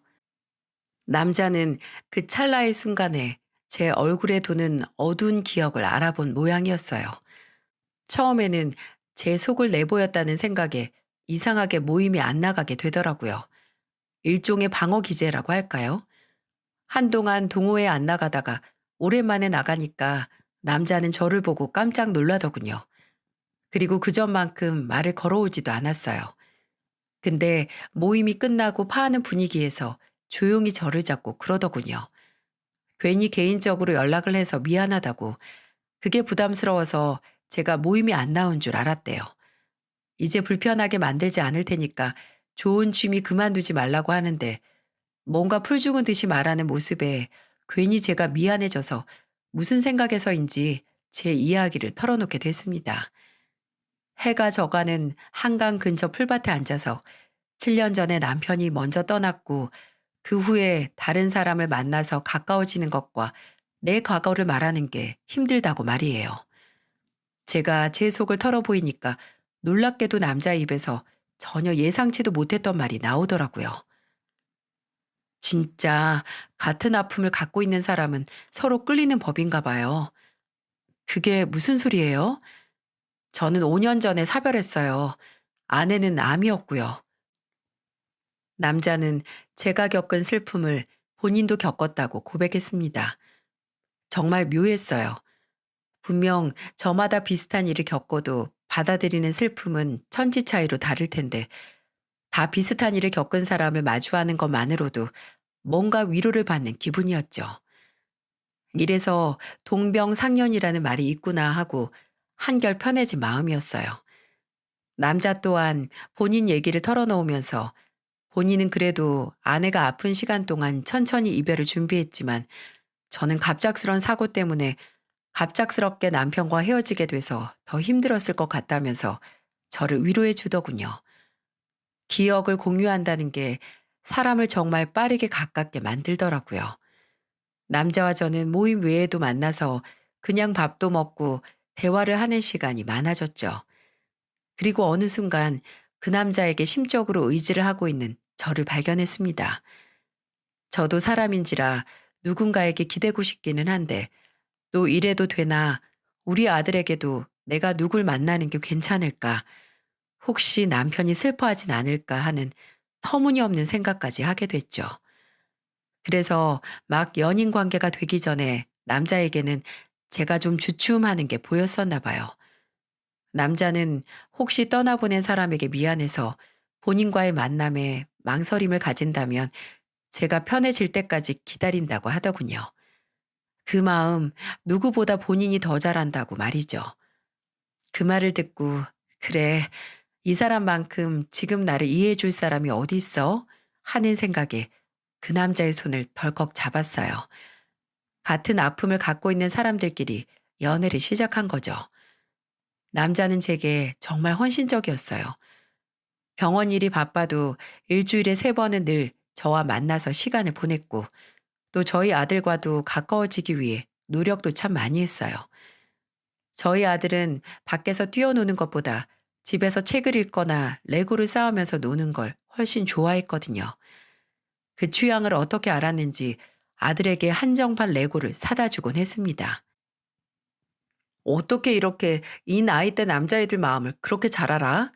남자는 그 찰나의 순간에 제 얼굴에 도는 어두운 기억을 알아본 모양이었어요. 처음에는 제 속을 내보였다는 생각에 이상하게 모임이 안 나가게 되더라고요. 일종의 방어 기제라고 할까요? 한동안 동호회 안 나가다가 오랜만에 나가니까 남자는 저를 보고 깜짝 놀라더군요. 그리고 그전만큼 말을 걸어오지도 않았어요. 근데 모임이 끝나고 파하는 분위기에서 조용히 저를 잡고 그러더군요. 괜히 개인적으로 연락을 해서 미안하다고 그게 부담스러워서 제가 모임이 안 나온 줄 알았대요. 이제 불편하게 만들지 않을 테니까 좋은 취미 그만두지 말라고 하는데 뭔가 풀 죽은 듯이 말하는 모습에 괜히 제가 미안해져서 무슨 생각에서인지 제 이야기를 털어놓게 됐습니다. 해가 져가는 한강 근처 풀밭에 앉아서 7년 전에 남편이 먼저 떠났고 그 후에 다른 사람을 만나서 가까워지는 것과 내 과거를 말하는 게 힘들다고 말이에요. 제가 제 속을 털어보이니까 놀랍게도 남자 입에서 전혀 예상치도 못했던 말이 나오더라고요. 진짜 같은 아픔을 갖고 있는 사람은 서로 끌리는 법인가 봐요. 그게 무슨 소리예요? 저는 5년 전에 사별했어요. 아내는 암이었고요. 남자는 제가 겪은 슬픔을 본인도 겪었다고 고백했습니다. 정말 묘했어요. 분명 저마다 비슷한 일을 겪어도 받아들이는 슬픔은 천지 차이로 다를 텐데 다 비슷한 일을 겪은 사람을 마주하는 것만으로도 뭔가 위로를 받는 기분이었죠. 이래서 동병상련이라는 말이 있구나 하고 한결 편해진 마음이었어요. 남자 또한 본인 얘기를 털어놓으면서 본인은 그래도 아내가 아픈 시간 동안 천천히 이별을 준비했지만 저는 갑작스런 사고 때문에 갑작스럽게 남편과 헤어지게 돼서 더 힘들었을 것 같다면서 저를 위로해 주더군요. 기억을 공유한다는 게 사람을 정말 빠르게 가깝게 만들더라고요. 남자와 저는 모임 외에도 만나서 그냥 밥도 먹고 대화를 하는 시간이 많아졌죠. 그리고 어느 순간 그 남자에게 심적으로 의지를 하고 있는 저를 발견했습니다. 저도 사람인지라 누군가에게 기대고 싶기는 한데 또 이래도 되나 우리 아들에게도 내가 누굴 만나는 게 괜찮을까 혹시 남편이 슬퍼하진 않을까 하는 터무니없는 생각까지 하게 됐죠. 그래서 막 연인 관계가 되기 전에 남자에게는 제가 좀 주춤하는 게 보였었나 봐요. 남자는 혹시 떠나보낸 사람에게 미안해서 본인과의 만남에 망설임을 가진다면 제가 편해질 때까지 기다린다고 하더군요. 그 마음 누구보다 본인이 더 잘한다고 말이죠. 그 말을 듣고 그래 이 사람만큼 지금 나를 이해해 줄 사람이 어디 있어? 하는 생각에 그 남자의 손을 덜컥 잡았어요. 같은 아픔을 갖고 있는 사람들끼리 연애를 시작한 거죠. 남자는 제게 정말 헌신적이었어요. 병원 일이 바빠도 일주일에 3번은 늘 저와 만나서 시간을 보냈고 또 저희 아들과도 가까워지기 위해 노력도 참 많이 했어요. 저희 아들은 밖에서 뛰어노는 것보다 집에서 책을 읽거나 레고를 쌓으면서 노는 걸 훨씬 좋아했거든요. 그 취향을 어떻게 알았는지 아들에게 한정판 레고를 사다 주곤 했습니다. 어떻게 이렇게 이 나이 때 남자애들 마음을 그렇게 잘 알아?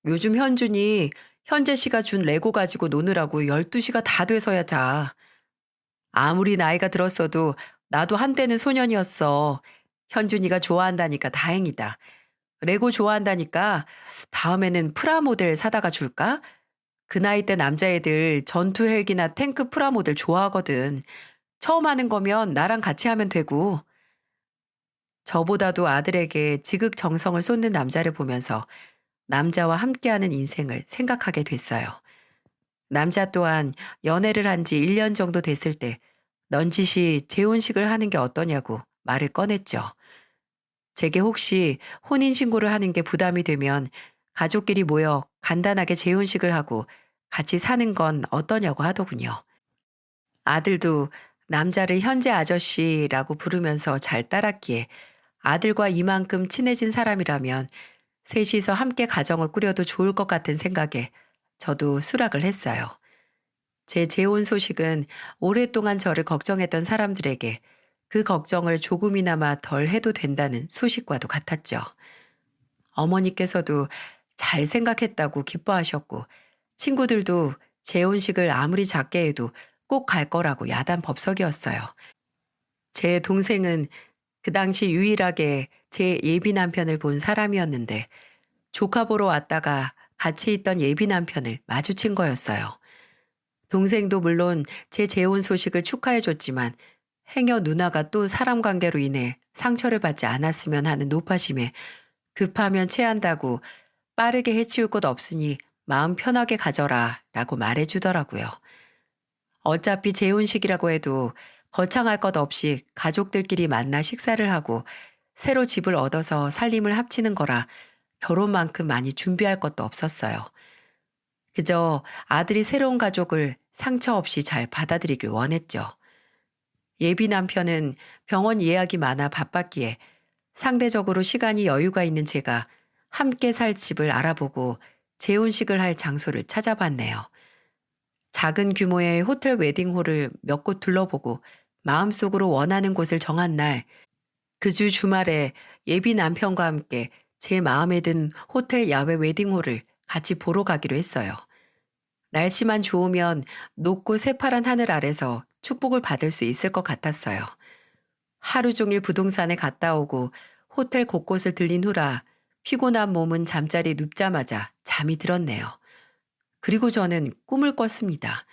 요즘 현준이 현재 씨가 준 레고 가지고 노느라고 12시가 다 돼서야 자. 아무리 나이가 들었어도 나도 한때는 소년이었어. 현준이가 좋아한다니까 다행이다. 레고 좋아한다니까 다음에는 프라모델 사다가 줄까? 그 나이 때 남자애들 전투 헬기나 탱크 프라모델 좋아하거든. 처음 하는 거면 나랑 같이 하면 되고. 저보다도 아들에게 지극정성을 쏟는 남자를 보면서 남자와 함께하는 인생을 생각하게 됐어요. 남자 또한 연애를 한 지 1년 정도 됐을 때 넌지시 재혼식을 하는 게 어떠냐고 말을 꺼냈죠. 제게 혹시 혼인신고를 하는 게 부담이 되면 가족끼리 모여 간단하게 재혼식을 하고 같이 사는 건 어떠냐고 하더군요. 아들도 남자를 현재 아저씨라고 부르면서 잘 따랐기에 아들과 이만큼 친해진 사람이라면 셋이서 함께 가정을 꾸려도 좋을 것 같은 생각에 저도 수락을 했어요. 제 재혼 소식은 오랫동안 저를 걱정했던 사람들에게 그 걱정을 조금이나마 덜 해도 된다는 소식과도 같았죠. 어머니께서도 잘 생각했다고 기뻐하셨고 친구들도 재혼식을 아무리 작게 해도 꼭 갈 거라고 야단법석이었어요. 제 동생은 그 당시 유일하게 제 예비 남편을 본 사람이었는데 조카 보러 왔다가 같이 있던 예비 남편을 마주친 거였어요. 동생도 물론 제 재혼 소식을 축하해 줬지만 행여 누나가 또 사람 관계로 인해 상처를 받지 않았으면 하는 노파심에 급하면 체한다고 빠르게 해치울 것 없으니 마음 편하게 가져라 라고 말해주더라고요. 어차피 재혼식이라고 해도 거창할 것 없이 가족들끼리 만나 식사를 하고 새로 집을 얻어서 살림을 합치는 거라 결혼만큼 많이 준비할 것도 없었어요. 그저 아들이 새로운 가족을 상처 없이 잘 받아들이길 원했죠. 예비 남편은 병원 예약이 많아 바빴기에 상대적으로 시간이 여유가 있는 제가 함께 살 집을 알아보고 재혼식을 할 장소를 찾아봤네요. 작은 규모의 호텔 웨딩홀을 몇 곳 둘러보고 마음속으로 원하는 곳을 정한 날, 그 주 주말에 예비 남편과 함께 제 마음에 든 호텔 야외 웨딩홀을 같이 보러 가기로 했어요. 날씨만 좋으면 높고 새파란 하늘 아래서 축복을 받을 수 있을 것 같았어요. 하루 종일 부동산에 갔다 오고 호텔 곳곳을 들린 후라 피곤한 몸은 잠자리에 눕자마자 잠이 들었네요. 그리고 저는 꿈을 꿨습니다.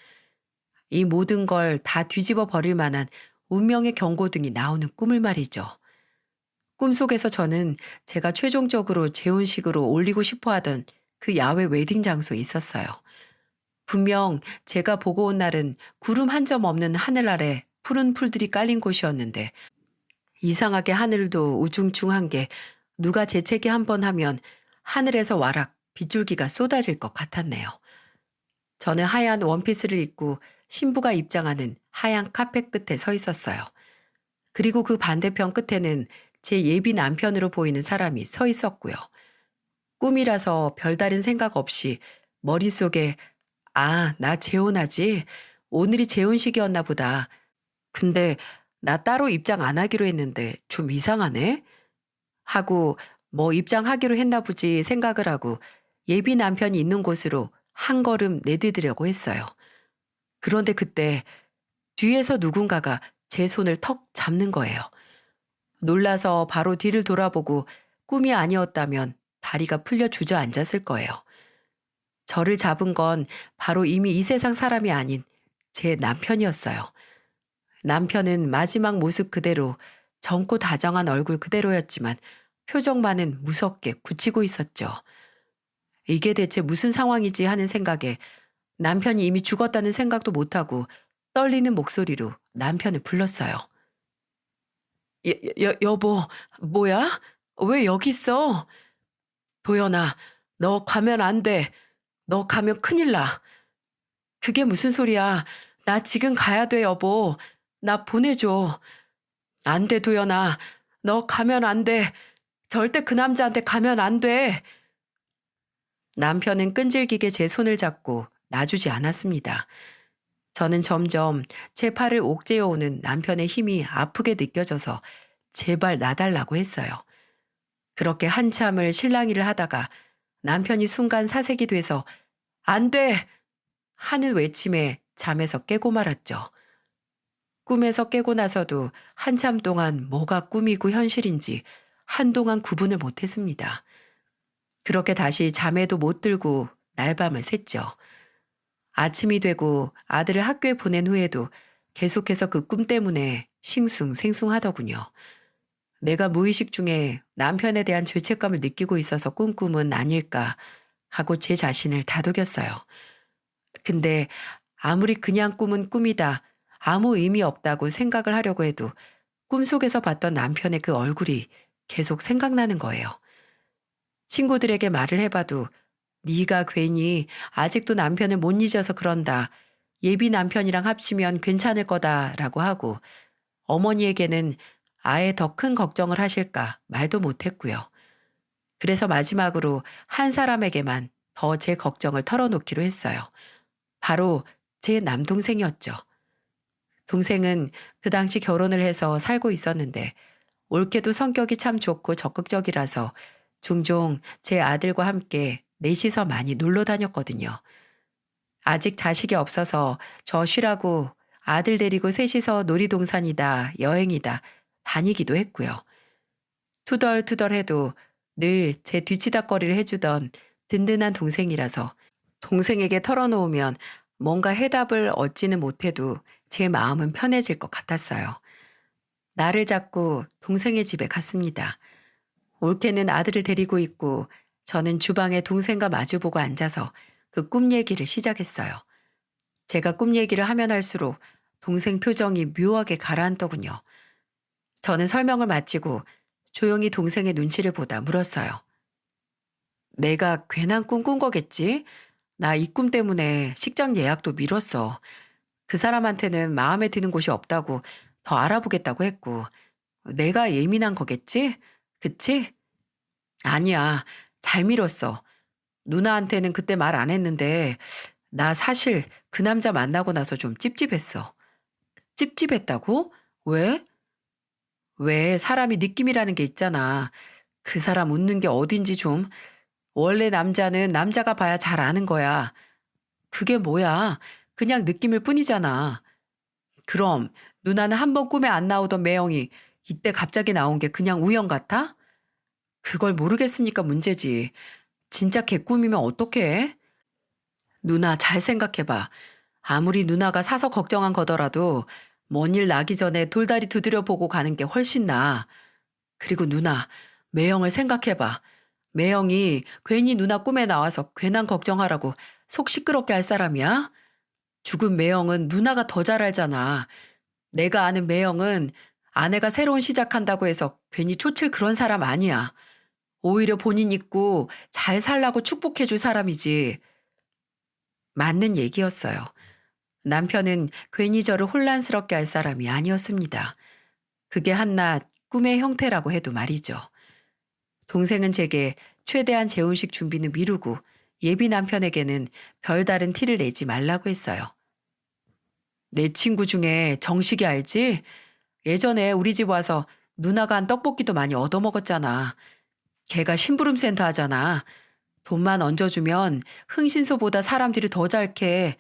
이 모든 걸 다 뒤집어 버릴 만한 운명의 경고등이 나오는 꿈을 말이죠. 꿈속에서 저는 제가 최종적으로 재혼식으로 올리고 싶어 하던 그 야외 웨딩 장소에 있었어요. 분명 제가 보고 온 날은 구름 한 점 없는 하늘 아래 푸른 풀들이 깔린 곳이었는데 이상하게 하늘도 우중충한 게 누가 재채기 한 번 하면 하늘에서 와락 빗줄기가 쏟아질 것 같았네요. 저는 하얀 원피스를 입고 신부가 입장하는 하얀 카펫 끝에 서 있었어요. 그리고 그 반대편 끝에는 제 예비 남편으로 보이는 사람이 서 있었고요. 꿈이라서 별다른 생각 없이 머릿속에 아, 나 재혼하지? 오늘이 재혼식이었나 보다. 근데 나 따로 입장 안 하기로 했는데 좀 이상하네? 하고 뭐 입장하기로 했나 보지 생각을 하고 예비 남편이 있는 곳으로 한 걸음 내디디려고 했어요. 그런데 그때 뒤에서 누군가가 제 손을 턱 잡는 거예요. 놀라서 바로 뒤를 돌아보고 꿈이 아니었다면 다리가 풀려 주저앉았을 거예요. 저를 잡은 건 바로 이미 이 세상 사람이 아닌 제 남편이었어요. 남편은 마지막 모습 그대로 젊고 다정한 얼굴 그대로였지만 표정만은 무섭게 굳히고 있었죠. 이게 대체 무슨 상황이지 하는 생각에 남편이 이미 죽었다는 생각도 못하고 떨리는 목소리로 남편을 불렀어요. 여보, 뭐야? 왜 여기 있어? 도연아, 너 가면 안 돼. 너 가면 큰일 나. 그게 무슨 소리야? 나 지금 가야 돼, 여보. 나 보내줘. 안 돼, 도연아. 너 가면 안 돼. 절대 그 남자한테 가면 안 돼. 남편은 끈질기게 제 손을 잡고 놔주지 않았습니다. 저는 점점 제 팔을 옥죄어 오는 남편의 힘이 아프게 느껴져서 제발 놔달라고 했어요. 그렇게 한참을 실랑이를 하다가 남편이 순간 사색이 돼서 안 돼! 하는 외침에 잠에서 깨고 말았죠. 꿈에서 깨고 나서도 한참 동안 뭐가 꿈이고 현실인지 한동안 구분을 못했습니다. 그렇게 다시 잠에도 못 들고 날밤을 샜죠. 아침이 되고 아들을 학교에 보낸 후에도 계속해서 그 꿈 때문에 싱숭생숭하더군요. 내가 무의식 중에 남편에 대한 죄책감을 느끼고 있어서 꾼 꿈은 아닐까 하고 제 자신을 다독였어요. 근데 아무리 그냥 꿈은 꿈이다, 아무 의미 없다고 생각을 하려고 해도 꿈속에서 봤던 남편의 그 얼굴이 계속 생각나는 거예요. 친구들에게 말을 해봐도 네가 괜히 아직도 남편을 못 잊어서 그런다. 예비 남편이랑 합치면 괜찮을 거다라고 하고 어머니에게는 아예 더 큰 걱정을 하실까 말도 못했고요. 그래서 마지막으로 한 사람에게만 더 제 걱정을 털어놓기로 했어요. 바로 제 남동생이었죠. 동생은 그 당시 결혼을 해서 살고 있었는데 올케도 성격이 참 좋고 적극적이라서 종종 제 아들과 함께 넷이서 많이 놀러 다녔거든요. 아직 자식이 없어서 저 쉬라고 아들 데리고 셋이서 놀이동산이다, 여행이다 다니기도 했고요. 투덜투덜해도 늘 제 뒤치다꺼리를 해주던 든든한 동생이라서 동생에게 털어놓으면 뭔가 해답을 얻지는 못해도 제 마음은 편해질 것 같았어요. 나를 잡고 동생의 집에 갔습니다. 올케는 아들을 데리고 있고 저는 주방에 동생과 마주보고 앉아서 그 꿈 얘기를 시작했어요. 제가 꿈 얘기를 하면 할수록 동생 표정이 묘하게 가라앉더군요. 저는 설명을 마치고 조용히 동생의 눈치를 보다 물었어요. 내가 괜한 꿈 꾼 거겠지? 나 이 꿈 때문에 식장 예약도 미뤘어. 그 사람한테는 마음에 드는 곳이 없다고 더 알아보겠다고 했고, 내가 예민한 거겠지? 그치? 아니야. 잘 미뤘어. 누나한테는 그때 말 안 했는데, 나 사실 그 남자 만나고 나서 좀 찝찝했어. 찝찝했다고? 왜? 왜 사람이 느낌이라는 게 있잖아. 그 사람 웃는 게 어딘지 좀. 원래 남자는 남자가 봐야 잘 아는 거야. 그게 뭐야? 그냥 느낌일 뿐이잖아. 그럼 누나는 한 번 꿈에 안 나오던 매형이 이때 갑자기 나온 게 그냥 우연 같아? 그걸 모르겠으니까 문제지. 진짜 개꿈이면 어떡해? 누나 잘 생각해봐. 아무리 누나가 사서 걱정한 거더라도 먼 일 나기 전에 돌다리 두드려 보고 가는 게 훨씬 나아. 그리고 누나, 매형을 생각해봐. 매형이 괜히 누나 꿈에 나와서 괜한 걱정하라고 속 시끄럽게 할 사람이야? 죽은 매형은 누나가 더 잘 알잖아. 내가 아는 매형은 아내가 새로운 시작한다고 해서 괜히 초칠 그런 사람 아니야. 오히려 본인 있고 잘 살라고 축복해줄 사람이지. 맞는 얘기였어요. 남편은 괜히 저를 혼란스럽게 할 사람이 아니었습니다. 그게 한낱 꿈의 형태라고 해도 말이죠. 동생은 제게 최대한 재혼식 준비는 미루고 예비 남편에게는 별다른 티를 내지 말라고 했어요. 내 친구 중에 정식이 알지? 예전에 우리 집 와서 누나가 한 떡볶이도 많이 얻어먹었잖아. 걔가 심부름센터 하잖아. 돈만 얹어주면 흥신소보다 사람들이 더 잘 캐.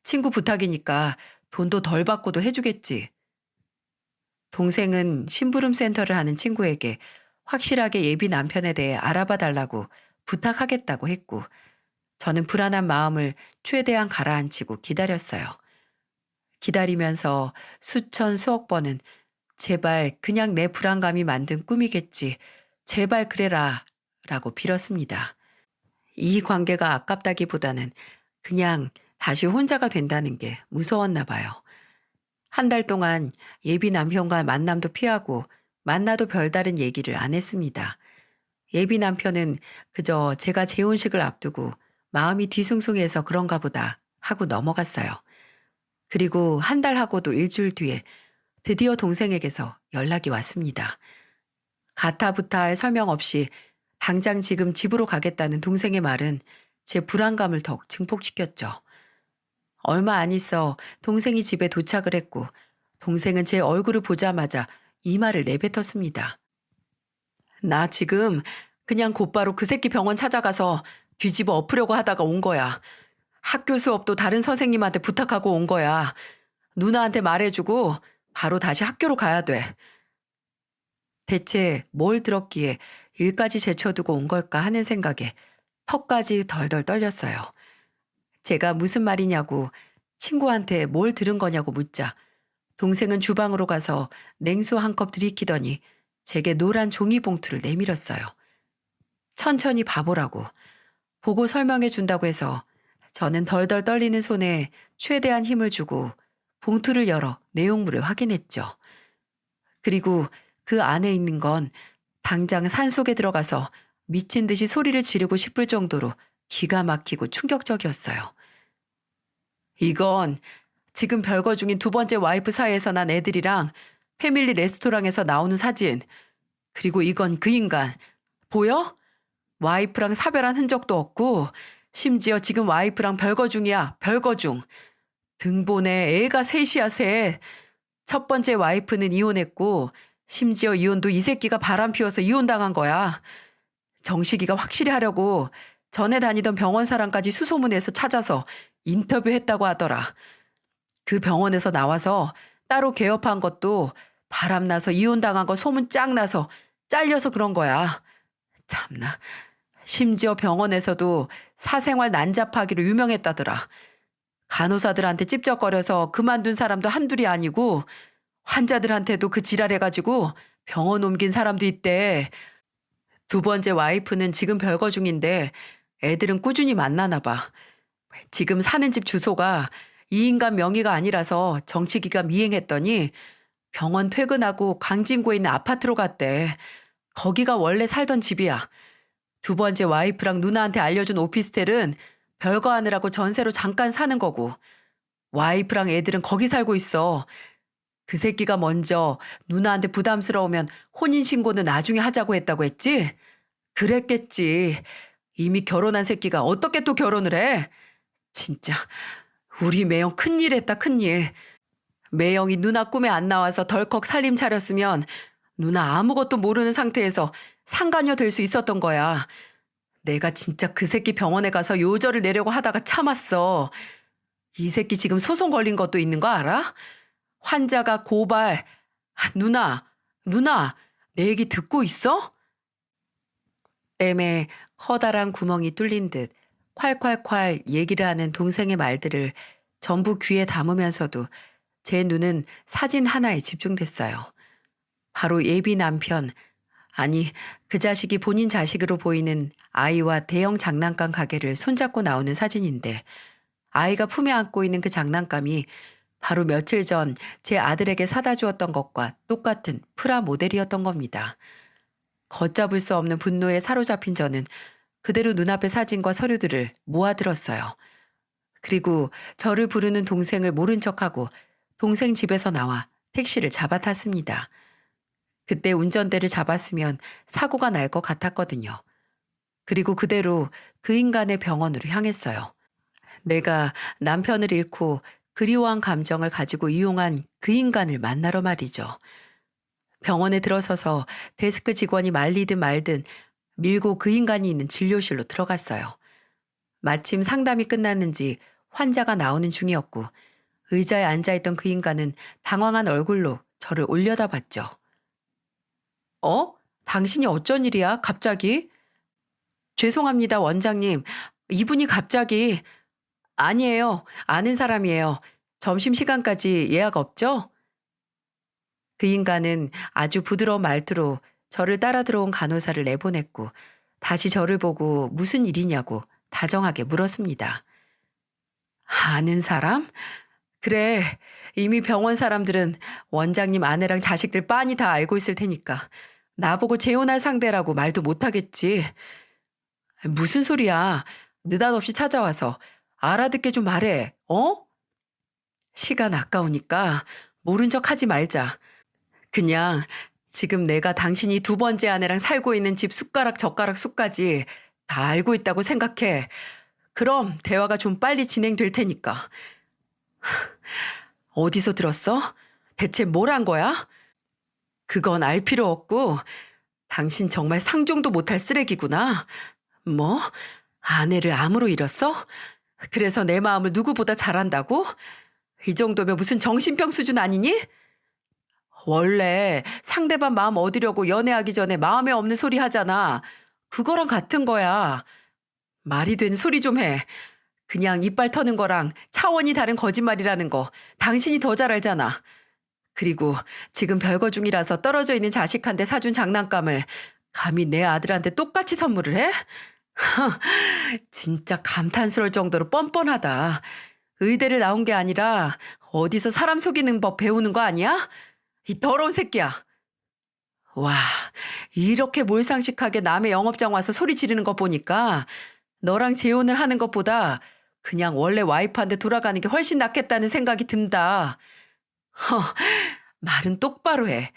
친구 부탁이니까 돈도 덜 받고도 해주겠지. 동생은 심부름센터를 하는 친구에게 확실하게 예비 남편에 대해 알아봐 달라고 부탁하겠다고 했고, 저는 불안한 마음을 최대한 가라앉히고 기다렸어요. 기다리면서 수천 수억 번은 제발 그냥 내 불안감이 만든 꿈이겠지. 제발 그래라 라고 빌었습니다. 이 관계가 아깝다기보다는 그냥 다시 혼자가 된다는 게 무서웠나 봐요. 한 달 동안 예비 남편과 만남도 피하고 만나도 별다른 얘기를 안 했습니다. 예비 남편은 그저 제가 재혼식을 앞두고 마음이 뒤숭숭해서 그런가 보다 하고 넘어갔어요. 그리고 한 달 하고도 일주일 뒤에 드디어 동생에게서 연락이 왔습니다. 가타부타할 설명 없이 당장 지금 집으로 가겠다는 동생의 말은 제 불안감을 더욱 증폭시켰죠. 얼마 안 있어 동생이 집에 도착을 했고 동생은 제 얼굴을 보자마자 이 말을 내뱉었습니다. 나 지금 그냥 곧바로 그 새끼 병원 찾아가서 뒤집어 엎으려고 하다가 온 거야. 학교 수업도 다른 선생님한테 부탁하고 온 거야. 누나한테 말해주고 바로 다시 학교로 가야 돼. 대체 뭘 들었기에 일까지 제쳐두고 온 걸까 하는 생각에 턱까지 덜덜 떨렸어요. 제가 무슨 말이냐고 친구한테 뭘 들은 거냐고 묻자 동생은 주방으로 가서 냉수 한 컵 들이키더니 제게 노란 종이 봉투를 내밀었어요. 천천히 봐보라고. 보고 설명해 준다고 해서 저는 덜덜 떨리는 손에 최대한 힘을 주고 봉투를 열어 내용물을 확인했죠. 그리고 그 안에 있는 건 당장 산속에 들어가서 미친 듯이 소리를 지르고 싶을 정도로 기가 막히고 충격적이었어요. 이건 지금 별거 중인 두 번째 와이프 사이에서 난 애들이랑 패밀리 레스토랑에서 나오는 사진. 그리고 이건 그 인간. 보여? 와이프랑 사별한 흔적도 없고 심지어 지금 와이프랑 별거 중이야. 별거 중. 등본에 애가 셋이야 셋. 첫 번째 와이프는 이혼했고 심지어 이혼도 이 새끼가 바람 피워서 이혼당한 거야. 정식이가 확실히 하려고 전에 다니던 병원 사람까지 수소문해서 찾아서 인터뷰했다고 하더라. 그 병원에서 나와서 따로 개업한 것도 바람나서 이혼당한 거 소문 쫙 나서 잘려서 그런 거야. 참나. 심지어 병원에서도 사생활 난잡하기로 유명했다더라. 간호사들한테 찝쩍거려서 그만둔 사람도 한둘이 아니고 환자들한테도 그 지랄해가지고 병원 옮긴 사람도 있대. 두 번째 와이프는 지금 별거 중인데 애들은 꾸준히 만나나 봐. 지금 사는 집 주소가 이 인간 명의가 아니라서 정치기가 미행했더니 병원 퇴근하고 광진구에 있는 아파트로 갔대. 거기가 원래 살던 집이야. 두 번째 와이프랑 누나한테 알려준 오피스텔은 별거 하느라고 전세로 잠깐 사는 거고 와이프랑 애들은 거기 살고 있어. 그 새끼가 먼저 누나한테 부담스러우면 혼인신고는 나중에 하자고 했다고 했지? 그랬겠지. 이미 결혼한 새끼가 어떻게 또 결혼을 해? 진짜 우리 매영 큰일 했다 큰일. 매영이 누나 꿈에 안 나와서 덜컥 살림 차렸으면 누나 아무것도 모르는 상태에서 상간녀 될 수 있었던 거야. 내가 진짜 그 새끼 병원에 가서 요절을 내려고 하다가 참았어. 이 새끼 지금 소송 걸린 것도 있는 거 알아? 환자가 고발. 누나, 내 얘기 듣고 있어? 땜에 커다란 구멍이 뚫린 듯 콸콸콸 얘기를 하는 동생의 말들을 전부 귀에 담으면서도 제 눈은 사진 하나에 집중됐어요. 바로 예비 남편, 아니 그 자식이 본인 자식으로 보이는 아이와 대형 장난감 가게를 손잡고 나오는 사진인데 아이가 품에 안고 있는 그 장난감이 바로 며칠 전 제 아들에게 사다 주었던 것과 똑같은 프라 모델이었던 겁니다. 걷잡을 수 없는 분노에 사로잡힌 저는 그대로 눈앞의 사진과 서류들을 모아들었어요. 그리고 저를 부르는 동생을 모른 척하고 동생 집에서 나와 택시를 잡아탔습니다. 그때 운전대를 잡았으면 사고가 날 것 같았거든요. 그리고 그대로 그 인간의 병원으로 향했어요. 내가 남편을 잃고 그리워한 감정을 가지고 이용한 그 인간을 만나러 말이죠. 병원에 들어서서 데스크 직원이 말리든 말든 밀고 그 인간이 있는 진료실로 들어갔어요. 마침 상담이 끝났는지 환자가 나오는 중이었고 의자에 앉아있던 그 인간은 당황한 얼굴로 저를 올려다봤죠. 어? 당신이 어쩐 일이야? 갑자기? 죄송합니다, 원장님. 이분이 갑자기... 아니에요. 아는 사람이에요. 점심시간까지 예약 없죠? 그 인간은 아주 부드러운 말투로 저를 따라 들어온 간호사를 내보냈고 다시 저를 보고 무슨 일이냐고 다정하게 물었습니다. 아는 사람? 그래. 이미 병원 사람들은 원장님 아내랑 자식들 빤히 다 알고 있을 테니까 나보고 재혼할 상대라고 말도 못하겠지. 무슨 소리야. 느닷없이 찾아와서 알아듣게 좀 말해. 어? 시간 아까우니까 모른 척 하지 말자. 그냥 지금 내가 당신이 두 번째 아내랑 살고 있는 집 숟가락 젓가락 수까지 다 알고 있다고 생각해. 그럼 대화가 좀 빨리 진행될 테니까. 어디서 들었어? 대체 뭘 한 거야? 그건 알 필요 없고 당신 정말 상종도 못할 쓰레기구나. 뭐? 아내를 암으로 잃었어? 그래서 내 마음을 누구보다 잘 안다고? 이 정도면 무슨 정신병 수준 아니니? 원래 상대방 마음 얻으려고 연애하기 전에 마음에 없는 소리 하잖아. 그거랑 같은 거야. 말이 되는 소리 좀 해. 그냥 이빨 터는 거랑 차원이 다른 거짓말이라는 거 당신이 더 잘 알잖아. 그리고 지금 별거 중이라서 떨어져 있는 자식한테 사준 장난감을 감히 내 아들한테 똑같이 선물을 해? 진짜 감탄스러울 정도로 뻔뻔하다. 의대를 나온 게 아니라 어디서 사람 속이는 법 배우는 거 아니야? 이 더러운 새끼야. 와, 이렇게 몰상식하게 남의 영업장 와서 소리 지르는 거 보니까 너랑 재혼을 하는 것보다 그냥 원래 와이프한테 돌아가는 게 훨씬 낫겠다는 생각이 든다. 말은 똑바로 해.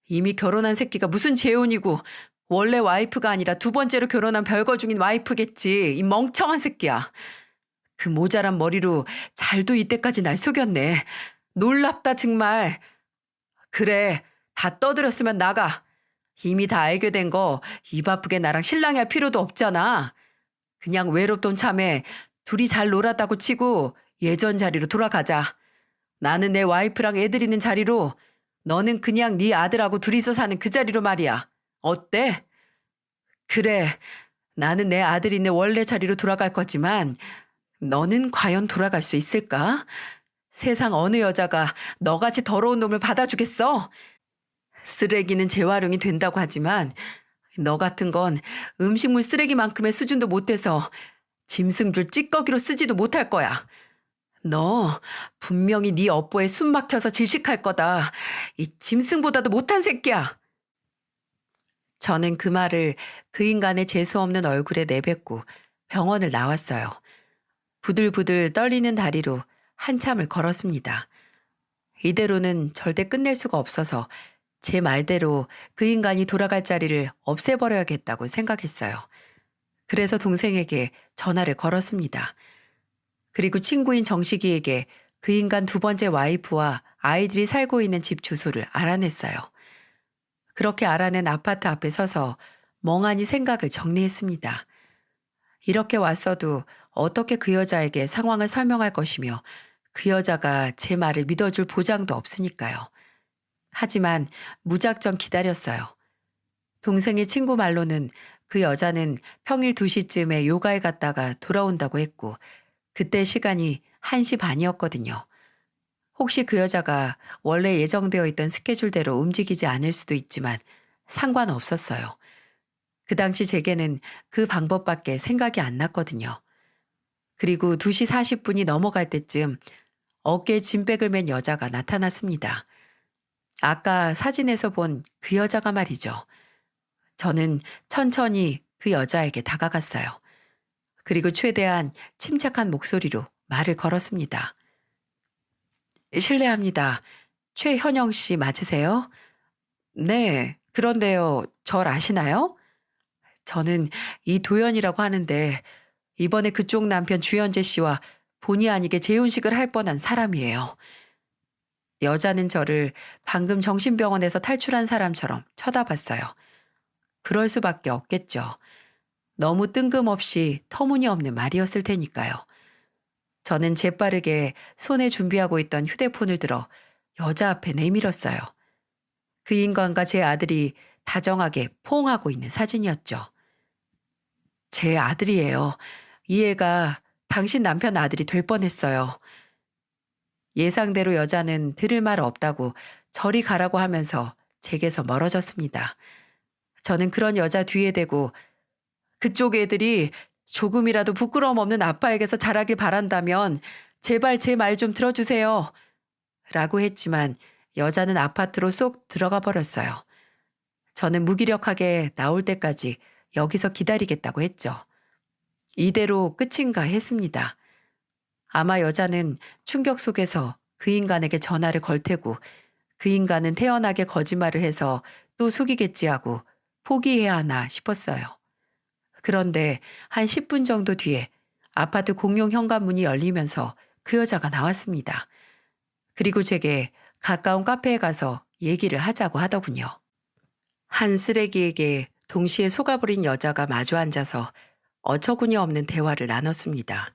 이미 결혼한 새끼가 무슨 재혼이고 원래 와이프가 아니라 두 번째로 결혼한 별거 중인 와이프겠지. 이 멍청한 새끼야. 그 모자란 머리로 잘도 이때까지 날 속였네. 놀랍다 정말. 그래, 다 떠들었으면 나가. 이미 다 알게 된 거 입 아프게 나랑 신랑이 할 필요도 없잖아. 그냥 외롭던 참에 둘이 잘 놀았다고 치고 예전 자리로 돌아가자. 나는 내 와이프랑 애들 있는 자리로, 너는 그냥 네 아들하고 둘이서 사는 그 자리로 말이야. 어때? 그래, 나는 내 아들 있는 원래 자리로 돌아갈 거지만 너는 과연 돌아갈 수 있을까? 세상 어느 여자가 너같이 더러운 놈을 받아주겠어? 쓰레기는 재활용이 된다고 하지만 너 같은 건 음식물 쓰레기만큼의 수준도 못 돼서 짐승줄 찌꺼기로 쓰지도 못할 거야. 너 분명히 네 업보에 숨 막혀서 질식할 거다. 이 짐승보다도 못한 새끼야. 저는 그 말을 그 인간의 재수없는 얼굴에 내뱉고 병원을 나왔어요. 부들부들 떨리는 다리로 한참을 걸었습니다. 이대로는 절대 끝낼 수가 없어서 제 말대로 그 인간이 돌아갈 자리를 없애버려야겠다고 생각했어요. 그래서 동생에게 전화를 걸었습니다. 그리고 친구인 정식이에게 그 인간 두 번째 와이프와 아이들이 살고 있는 집 주소를 알아냈어요. 그렇게 알아낸 아파트 앞에 서서 멍하니 생각을 정리했습니다. 이렇게 왔어도 어떻게 그 여자에게 상황을 설명할 것이며 그 여자가 제 말을 믿어줄 보장도 없으니까요. 하지만 무작정 기다렸어요. 동생의 친구 말로는 그 여자는 평일 2시쯤에 요가에 갔다가 돌아온다고 했고 그때 시간이 1시 반이었거든요. 혹시 그 여자가 원래 예정되어 있던 스케줄대로 움직이지 않을 수도 있지만 상관없었어요. 그 당시 제게는 그 방법밖에 생각이 안 났거든요. 그리고 2시 40분이 넘어갈 때쯤 어깨에 짐백을 맨 여자가 나타났습니다. 아까 사진에서 본 그 여자가 말이죠. 저는 천천히 그 여자에게 다가갔어요. 그리고 최대한 침착한 목소리로 말을 걸었습니다. 실례합니다. 최현영 씨 맞으세요? 네, 그런데요, 절 아시나요? 저는 이도연이라고 하는데 이번에 그쪽 남편 주현재 씨와 본의 아니게 재혼식을 할 뻔한 사람이에요. 여자는 저를 방금 정신병원에서 탈출한 사람처럼 쳐다봤어요. 그럴 수밖에 없겠죠. 너무 뜬금없이 터무니없는 말이었을 테니까요. 저는 재빠르게 손에 준비하고 있던 휴대폰을 들어 여자 앞에 내밀었어요. 그 인간과 제 아들이 다정하게 포옹하고 있는 사진이었죠. 제 아들이에요. 이 애가 당신 남편 아들이 될 뻔했어요. 예상대로 여자는 들을 말 없다고 저리 가라고 하면서 제게서 멀어졌습니다. 저는 그런 여자 뒤에 대고 그쪽 애들이 조금이라도 부끄러움 없는 아빠에게서 자라길 바란다면 제발 제 말 좀 들어주세요. 라고 했지만 여자는 아파트로 쏙 들어가 버렸어요. 저는 무기력하게 나올 때까지 여기서 기다리겠다고 했죠. 이대로 끝인가 했습니다. 아마 여자는 충격 속에서 그 인간에게 전화를 걸 테고 그 인간은 태연하게 거짓말을 해서 또 속이겠지 하고 포기해야 하나 싶었어요. 그런데 한 10분 정도 뒤에 아파트 공용 현관문이 열리면서 그 여자가 나왔습니다. 그리고 제게 가까운 카페에 가서 얘기를 하자고 하더군요. 한 쓰레기에게 동시에 속아버린 여자가 마주 앉아서 어처구니 없는 대화를 나눴습니다.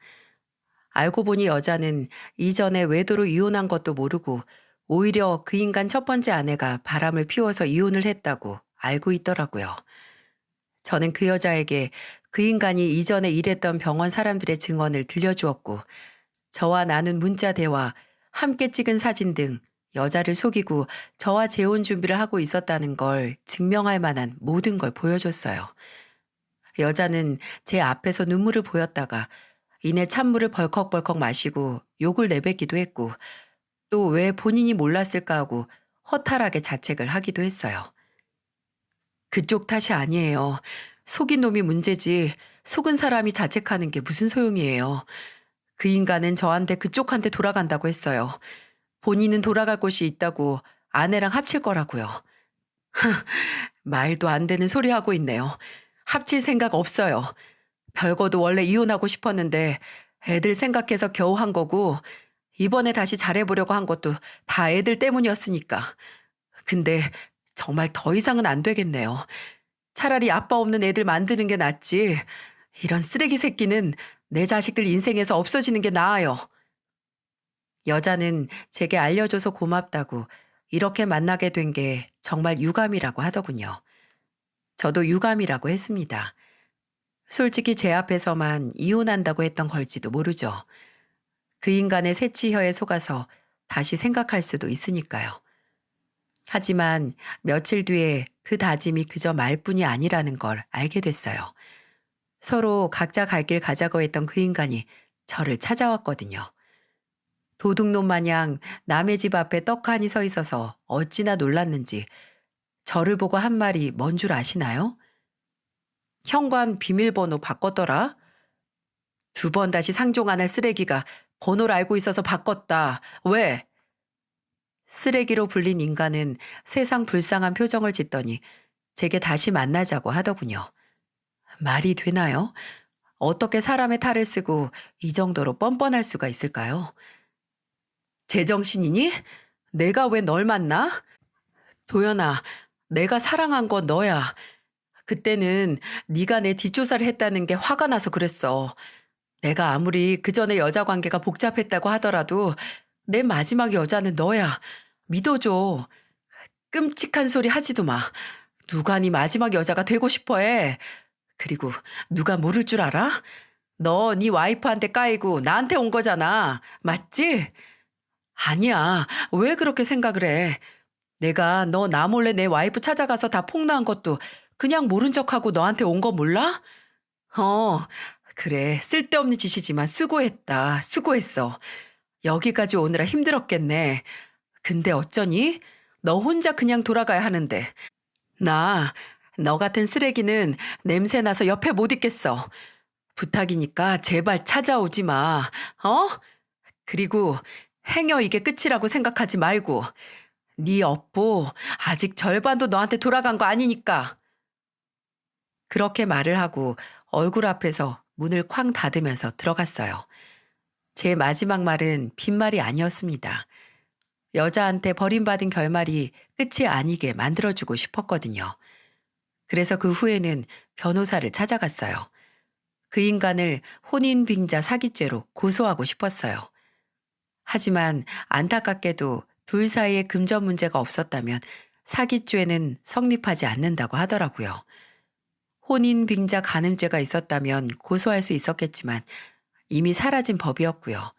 알고 보니 여자는 이전에 외도로 이혼한 것도 모르고 오히려 그 인간 첫 번째 아내가 바람을 피워서 이혼을 했다고 알고 있더라고요. 저는 그 여자에게 그 인간이 이전에 일했던 병원 사람들의 증언을 들려주었고 저와 나눈 문자 대화, 함께 찍은 사진 등 여자를 속이고 저와 재혼 준비를 하고 있었다는 걸 증명할 만한 모든 걸 보여줬어요. 여자는 제 앞에서 눈물을 보였다가 이내 찬물을 벌컥벌컥 마시고 욕을 내뱉기도 했고 또 왜 본인이 몰랐을까 하고 허탈하게 자책을 하기도 했어요. 그쪽 탓이 아니에요. 속인 놈이 문제지 속은 사람이 자책하는 게 무슨 소용이에요. 그 인간은 저한테 그쪽한테 돌아간다고 했어요. 본인은 돌아갈 곳이 있다고 아내랑 합칠 거라고요. 말도 안 되는 소리 하고 있네요. 합칠 생각 없어요. 별거도 원래 이혼하고 싶었는데 애들 생각해서 겨우 한 거고 이번에 다시 잘해보려고 한 것도 다 애들 때문이었으니까. 근데 정말 더 이상은 안 되겠네요. 차라리 아빠 없는 애들 만드는 게 낫지. 이런 쓰레기 새끼는 내 자식들 인생에서 없어지는 게 나아요. 여자는 제게 알려줘서 고맙다고 이렇게 만나게 된 게 정말 유감이라고 하더군요. 저도 유감이라고 했습니다. 솔직히 제 앞에서만 이혼한다고 했던 걸지도 모르죠. 그 인간의 새치혀에 속아서 다시 생각할 수도 있으니까요. 하지만 며칠 뒤에 그 다짐이 그저 말뿐이 아니라는 걸 알게 됐어요. 서로 각자 갈 길 가자고 했던 그 인간이 저를 찾아왔거든요. 도둑놈 마냥 남의 집 앞에 떡하니 서 있어서 어찌나 놀랐는지 저를 보고 한 말이 뭔 줄 아시나요? 현관 비밀번호 바꿨더라? 2번 다시 상종 안 할 쓰레기가 번호를 알고 있어서 바꿨다. 왜? 쓰레기로 불린 인간은 세상 불쌍한 표정을 짓더니 제게 다시 만나자고 하더군요. 말이 되나요? 어떻게 사람의 탈을 쓰고 이 정도로 뻔뻔할 수가 있을까요? 제정신이니? 내가 왜 널 만나? 도연아, 내가 사랑한 건 너야. 그때는 네가 내 뒷조사를 했다는 게 화가 나서 그랬어. 내가 아무리 그 전에 여자 관계가 복잡했다고 하더라도 내 마지막 여자는 너야. 믿어줘. 끔찍한 소리 하지도 마. 누가 네 마지막 여자가 되고 싶어 해. 그리고 누가 모를 줄 알아? 너 네 와이프한테 까이고 나한테 온 거잖아. 맞지? 아니야. 왜 그렇게 생각을 해? 내가 너 나 몰래 내 와이프 찾아가서 다 폭로한 것도 그냥 모른 척하고 너한테 온 거 몰라? 어, 그래. 쓸데없는 짓이지만 수고했다. 수고했어. 여기까지 오느라 힘들었겠네. 근데 어쩌니? 너 혼자 그냥 돌아가야 하는데. 너 같은 쓰레기는 냄새 나서 옆에 못 있겠어. 부탁이니까 제발 찾아오지 마. 어? 그리고 행여 이게 끝이라고 생각하지 말고. 네 업보 아직 절반도 너한테 돌아간 거 아니니까. 그렇게 말을 하고 얼굴 앞에서 문을 쾅 닫으면서 들어갔어요. 제 마지막 말은 빈말이 아니었습니다. 여자한테 버림받은 결말이 끝이 아니게 만들어주고 싶었거든요. 그래서 그 후에는 변호사를 찾아갔어요. 그 인간을 혼인빙자 사기죄로 고소하고 싶었어요. 하지만 안타깝게도 둘 사이에 금전 문제가 없었다면 사기죄는 성립하지 않는다고 하더라고요. 혼인빙자 간음죄가 있었다면 고소할 수 있었겠지만 이미 사라진 법이었고요.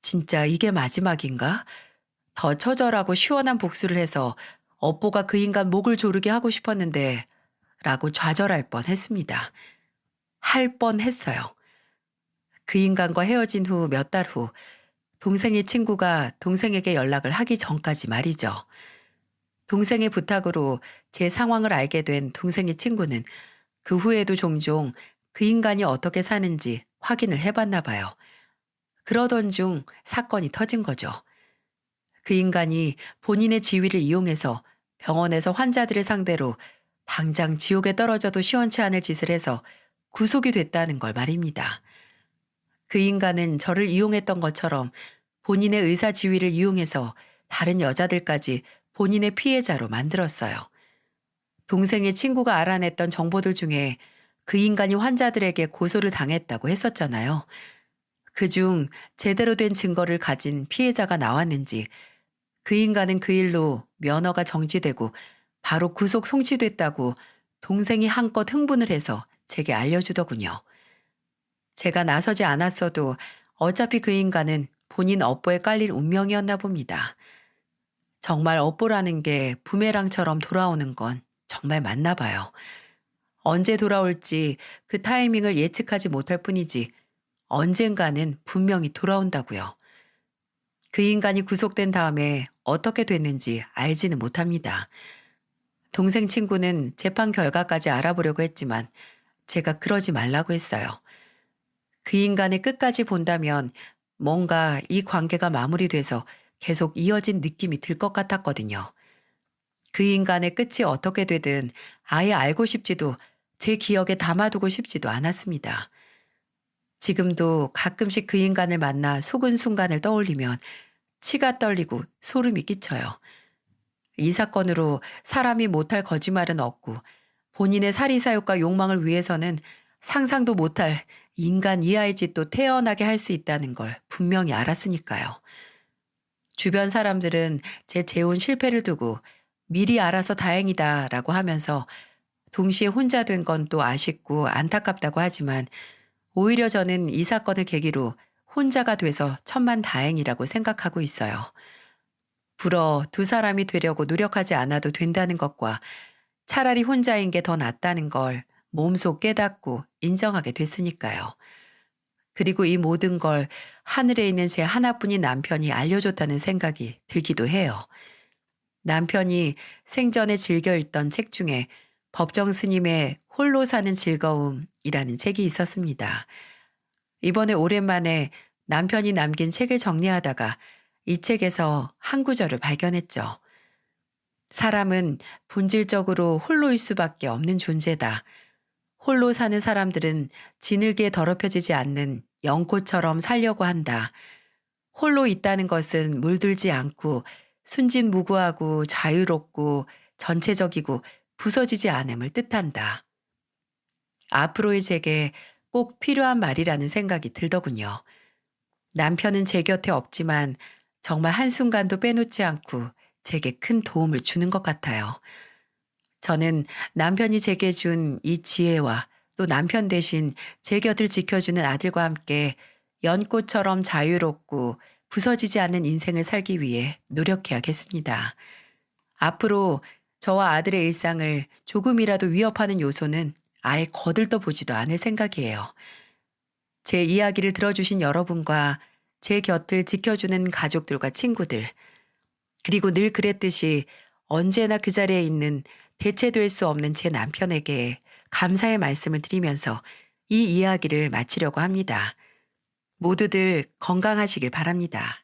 진짜 이게 마지막인가? 더 처절하고 시원한 복수를 해서 업보가 그 인간 목을 조르게 하고 싶었는데 라고 좌절할 뻔했습니다. 할 뻔했어요. 그 인간과 헤어진 후 몇 달 후 동생의 친구가 동생에게 연락을 하기 전까지 말이죠. 동생의 부탁으로 제 상황을 알게 된 동생의 친구는 그 후에도 종종 그 인간이 어떻게 사는지 확인을 해봤나 봐요. 그러던 중 사건이 터진 거죠. 그 인간이 본인의 지위를 이용해서 병원에서 환자들을 상대로 당장 지옥에 떨어져도 시원치 않을 짓을 해서 구속이 됐다는 걸 말입니다. 그 인간은 저를 이용했던 것처럼 본인의 의사 지위를 이용해서 다른 여자들까지 본인의 피해자로 만들었어요. 동생의 친구가 알아냈던 정보들 중에 그 인간이 환자들에게 고소를 당했다고 했었잖아요. 그중 제대로 된 증거를 가진 피해자가 나왔는지 그 인간은 그 일로 면허가 정지되고 바로 구속 송치됐다고 동생이 한껏 흥분을 해서 제게 알려주더군요. 제가 나서지 않았어도 어차피 그 인간은 본인 업보에 깔릴 운명이었나 봅니다. 정말 업보라는 게 부메랑처럼 돌아오는 건 정말 맞나 봐요. 언제 돌아올지 그 타이밍을 예측하지 못할 뿐이지 언젠가는 분명히 돌아온다고요. 그 인간이 구속된 다음에 어떻게 됐는지 알지는 못합니다. 동생 친구는 재판 결과까지 알아보려고 했지만 제가 그러지 말라고 했어요. 그 인간을 끝까지 본다면 뭔가 이 관계가 마무리돼서 계속 이어진 느낌이 들 것 같았거든요. 그 인간의 끝이 어떻게 되든 아예 알고 싶지도 제 기억에 담아두고 싶지도 않았습니다. 지금도 가끔씩 그 인간을 만나 속은 순간을 떠올리면 치가 떨리고 소름이 끼쳐요. 이 사건으로 사람이 못할 거짓말은 없고 본인의 사리사욕과 욕망을 위해서는 상상도 못할 인간 이하의 짓도 태어나게 할 수 있다는 걸 분명히 알았으니까요. 주변 사람들은 제 재혼 실패를 두고 미리 알아서 다행이다라고 하면서 동시에 혼자 된 건 또 아쉽고 안타깝다고 하지만 오히려 저는 이 사건을 계기로 혼자가 돼서 천만다행이라고 생각하고 있어요. 불어 두 사람이 되려고 노력하지 않아도 된다는 것과 차라리 혼자인 게 더 낫다는 걸 몸소 깨닫고 인정하게 됐으니까요. 그리고 이 모든 걸 하늘에 있는 제 하나뿐인 남편이 알려줬다는 생각이 들기도 해요. 남편이 생전에 즐겨 읽던 책 중에 법정 스님의 홀로 사는 즐거움이라는 책이 있었습니다. 이번에 오랜만에 남편이 남긴 책을 정리하다가 이 책에서 한 구절을 발견했죠. 사람은 본질적으로 홀로일 수밖에 없는 존재다. 홀로 사는 사람들은 지늘게 더럽혀지지 않는 연꽃처럼 살려고 한다. 홀로 있다는 것은 물들지 않고 순진무구하고 자유롭고 전체적이고 부서지지 않음을 뜻한다. 앞으로의 제게 꼭 필요한 말이라는 생각이 들더군요. 남편은 제 곁에 없지만 정말 한순간도 빼놓지 않고 제게 큰 도움을 주는 것 같아요. 저는 남편이 제게 준 이 지혜와 또 남편 대신 제 곁을 지켜주는 아들과 함께 연꽃처럼 자유롭고 부서지지 않는 인생을 살기 위해 노력해야겠습니다. 앞으로 저와 아들의 일상을 조금이라도 위협하는 요소는 아예 거들떠 보지도 않을 생각이에요. 제 이야기를 들어주신 여러분과 제 곁을 지켜주는 가족들과 친구들, 그리고 늘 그랬듯이 언제나 그 자리에 있는 대체될 수 없는 제 남편에게 감사의 말씀을 드리면서 이 이야기를 마치려고 합니다. 모두들 건강하시길 바랍니다.